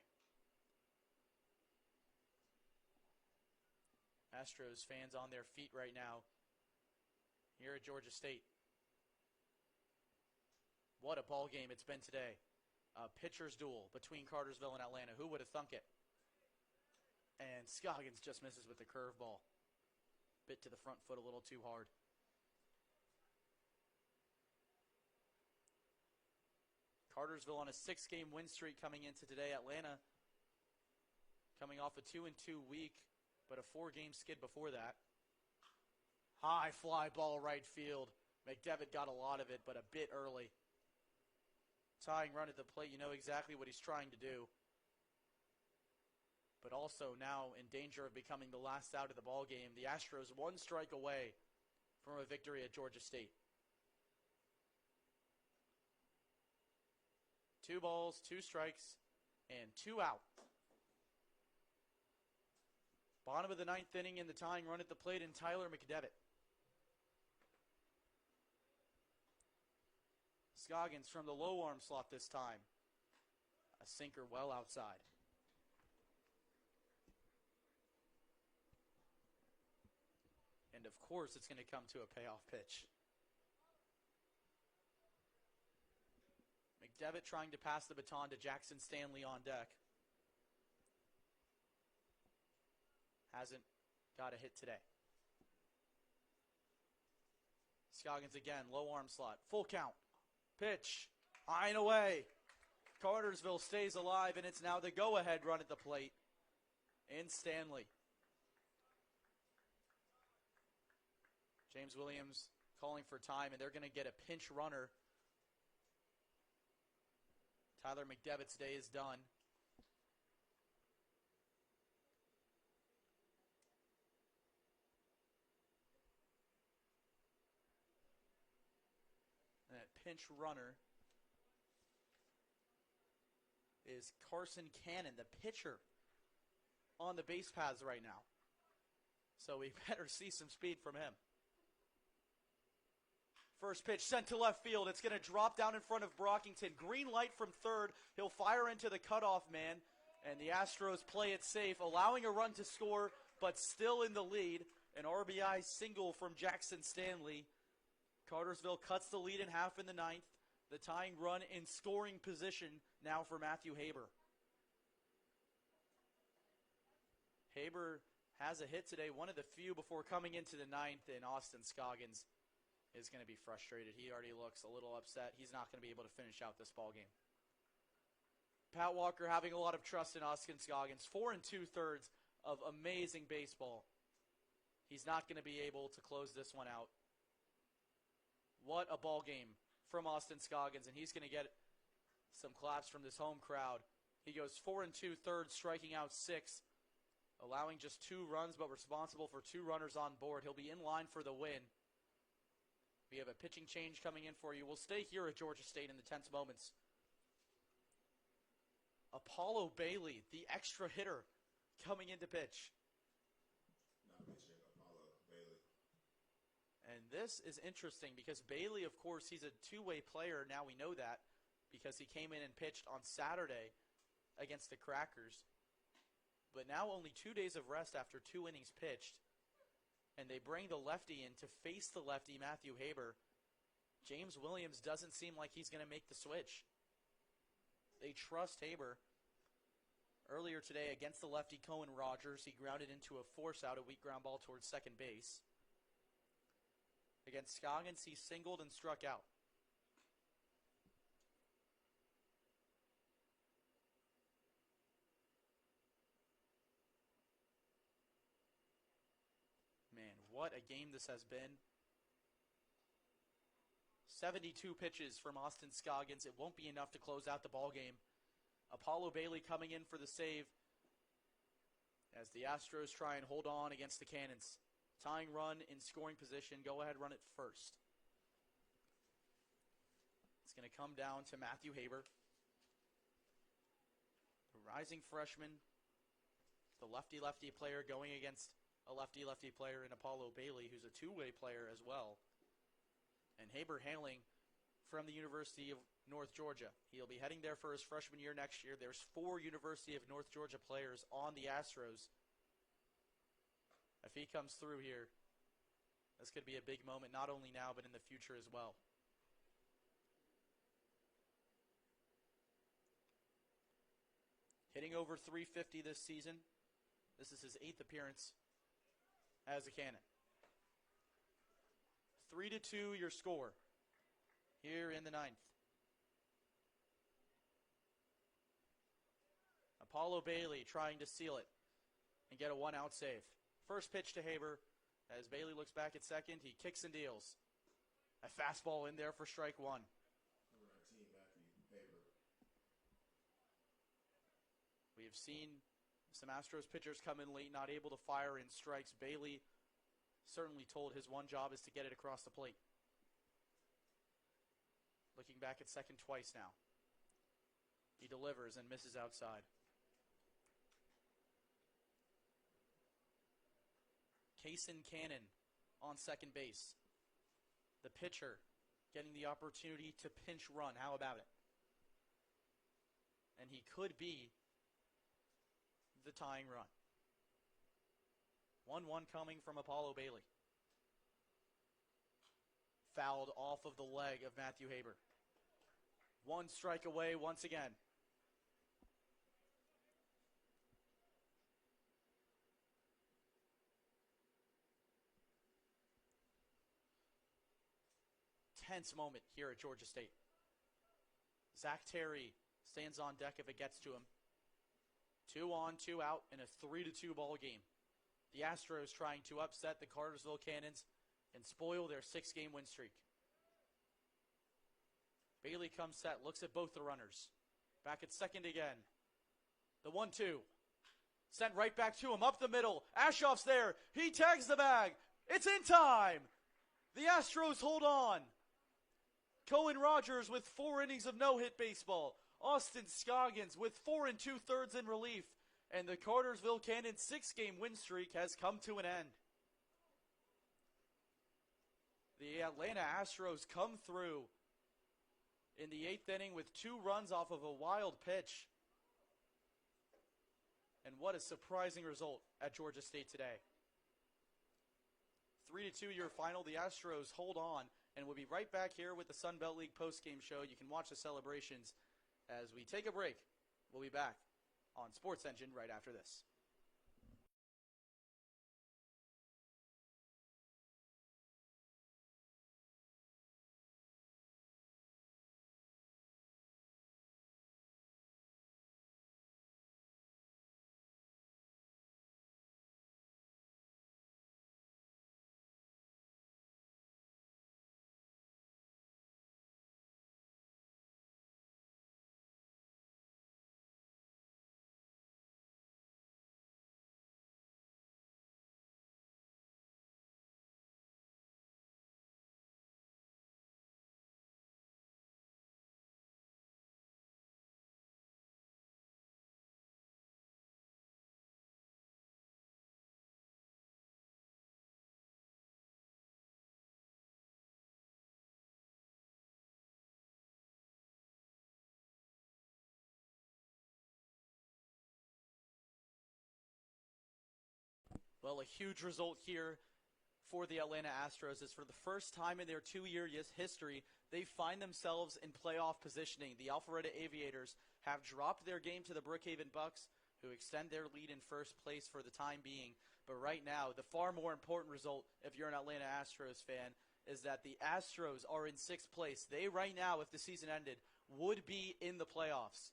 Astros fans on their feet right now here at Georgia State. What a ball game it's been today. A pitcher's duel between Cartersville and Atlanta. Who would have thunk it? And Scoggins just misses with the curveball. Bit to the front foot a little too hard. Cartersville on a 6-game win streak coming into today. Atlanta coming off a 2-2 week, but a 4-game skid before that. High fly ball right field. McDevitt got a lot of it, but a bit early. Tying run at the plate, you know exactly what he's trying to do. But also now in danger of becoming the last out of the ball game. The Astros 1 strike away from a victory at Georgia State. 2 balls, 2 strikes, and 2 out. Bottom of the 9th inning in the tying run at the plate, and Tyler McDevitt. Scoggins from the low arm slot this time. A sinker well outside. And of course it's going to come to a payoff pitch. McDevitt trying to pass the baton to Jackson Stanley on deck. Hasn't got a hit today. Scoggins again, low arm slot, full count. Pitch, high and away. Cartersville stays alive, and it's now the go-ahead run at the plate in Stanley. James Williams calling for time, and they're going to get a pinch runner. Tyler McDevitt's day is done. And that pinch runner is Carson Cannon, the pitcher, on the base paths right now. So we better see some speed from him. First pitch sent to left field. It's going to drop down in front of Brockington. Green light from third. He'll fire into the cutoff man. And the Astros play it safe, allowing a run to score, but still in the lead. An RBI single from Jackson Stanley. Cartersville cuts the lead in half in the 9th. The tying run in scoring position now for Matthew Haber. Haber has a hit today, one of the few before coming into the 9th, and Austin Scoggins is going to be frustrated. He already looks a little upset. He's not going to be able to finish out this ball game. Pat Walker having a lot of trust in Austin Scoggins. 4 2/3 of amazing baseball. He's not going to be able to close this one out. What a ball game from Austin Scoggins, and he's going to get some claps from this home crowd. He goes 4 2/3, striking out 6, allowing just 2 runs, but responsible for 2 runners on board. He'll be in line for the win. We have a pitching change coming in for you. We'll stay here at Georgia State in the tense moments. Apollo Bailey, the extra hitter, coming in to pitch. Not pitching, Apollo Bailey. And this is interesting because Bailey, of course, he's a two-way player. Now we know that because he came in and pitched on Saturday against the Crackers. But now only 2 days of rest after 2 innings pitched. And they bring the lefty in to face the lefty, Matthew Haber. James Williams doesn't seem like he's going to make the switch. They trust Haber. Earlier today against the lefty Cohen Rogers, he grounded into a force out, a weak ground ball towards second base. Against Scoggins, he singled and struck out. Man, what a game this has been. 72 pitches from Austin Scoggins. It won't be enough to close out the ball game. Apollo Bailey coming in for the save as the Astros try and hold on against the Cannons. Tying run in scoring position. Go ahead, run it first. It's going to come down to Matthew Haber, the rising freshman, the lefty-lefty player going against a lefty-lefty player in Apollo Bailey, who's a two-way player as well. And Haber handling from the University of North Georgia. He'll be heading there for his freshman year next year. There's 4 University of North Georgia players on the Astros. If he comes through here, this could be a big moment, not only now, but in the future as well. Hitting over 350 this season. This is his 8th appearance as a Cannon. 3-2 your score here in the 9th. Apollo Bailey trying to seal it and get a 1-out save. First pitch to Haber. As Bailey looks back at second, he kicks and deals. A fastball in there for strike 1. Number 19, Matthew Haber. We have seen some Astros pitchers come in late, not able to fire in strikes. Bailey certainly told his one job is to get it across the plate. Looking back at second twice now. He delivers and misses outside. Kaysen Cannon on second base. The pitcher getting the opportunity to pinch run. How about it? And he could be the tying run. 1-1 coming from Apollo Bailey. Fouled off of the leg of Matthew Haber. 1 strike away once again. Tense moment here at Georgia State. Zach Terry stands on deck if it gets to him. 2 on, 2 out in a 3-2 ball game. The Astros trying to upset the Cartersville Cannons and spoil their 6-game win streak. Bailey comes set, looks at both the runners. Back at second again. The 1-2. Sent right back to him, up the middle. Ashoff's there. He tags the bag. It's in time. The Astros hold on. Cohen Rogers with 4 innings of no-hit baseball. Austin Scoggins with 4 2/3 in relief. And the Cartersville Cannons 6-game win streak has come to an end. The Atlanta Astros come through in the 8th inning with 2 runs off of a wild pitch. And what a surprising result at Georgia State today. 3-2 your final. The Astros hold on, and we'll be right back here with the Sun Belt League postgame show. You can watch the celebrations as we take a break. We'll be back on Sports Engine right after this. Well, a huge result here for the Atlanta Astros is for the first time in their 2-year history, they find themselves in playoff positioning. The Alpharetta Aviators have dropped their game to the Brookhaven Bucks, who extend their lead in first place for the time being. But right now, the far more important result, if you're an Atlanta Astros fan, is that the Astros are in 6th place. They right now, if the season ended, would be in the playoffs.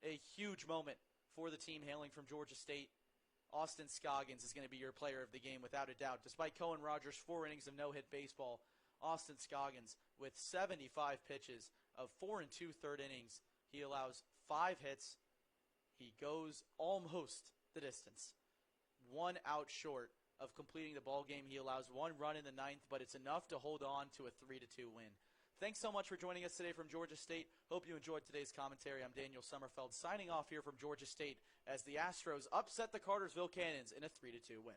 A huge moment for the team hailing from Georgia State. Austin Scoggins is going to be your player of the game without a doubt. Despite Cohen Rogers' 4 innings of no-hit baseball, Austin Scoggins with 75 pitches of 4 2/3 innings. He allows 5 hits. He goes almost the distance. 1 out short of completing the ball game. He allows 1 run in the 9th, but it's enough to hold on to a 3-2 win. Thanks so much for joining us today from Georgia State. Hope you enjoyed today's commentary. I'm Daniel Sommerfeld signing off here from Georgia State as the Astros upset the Cartersville Cannons in a 3-2 win.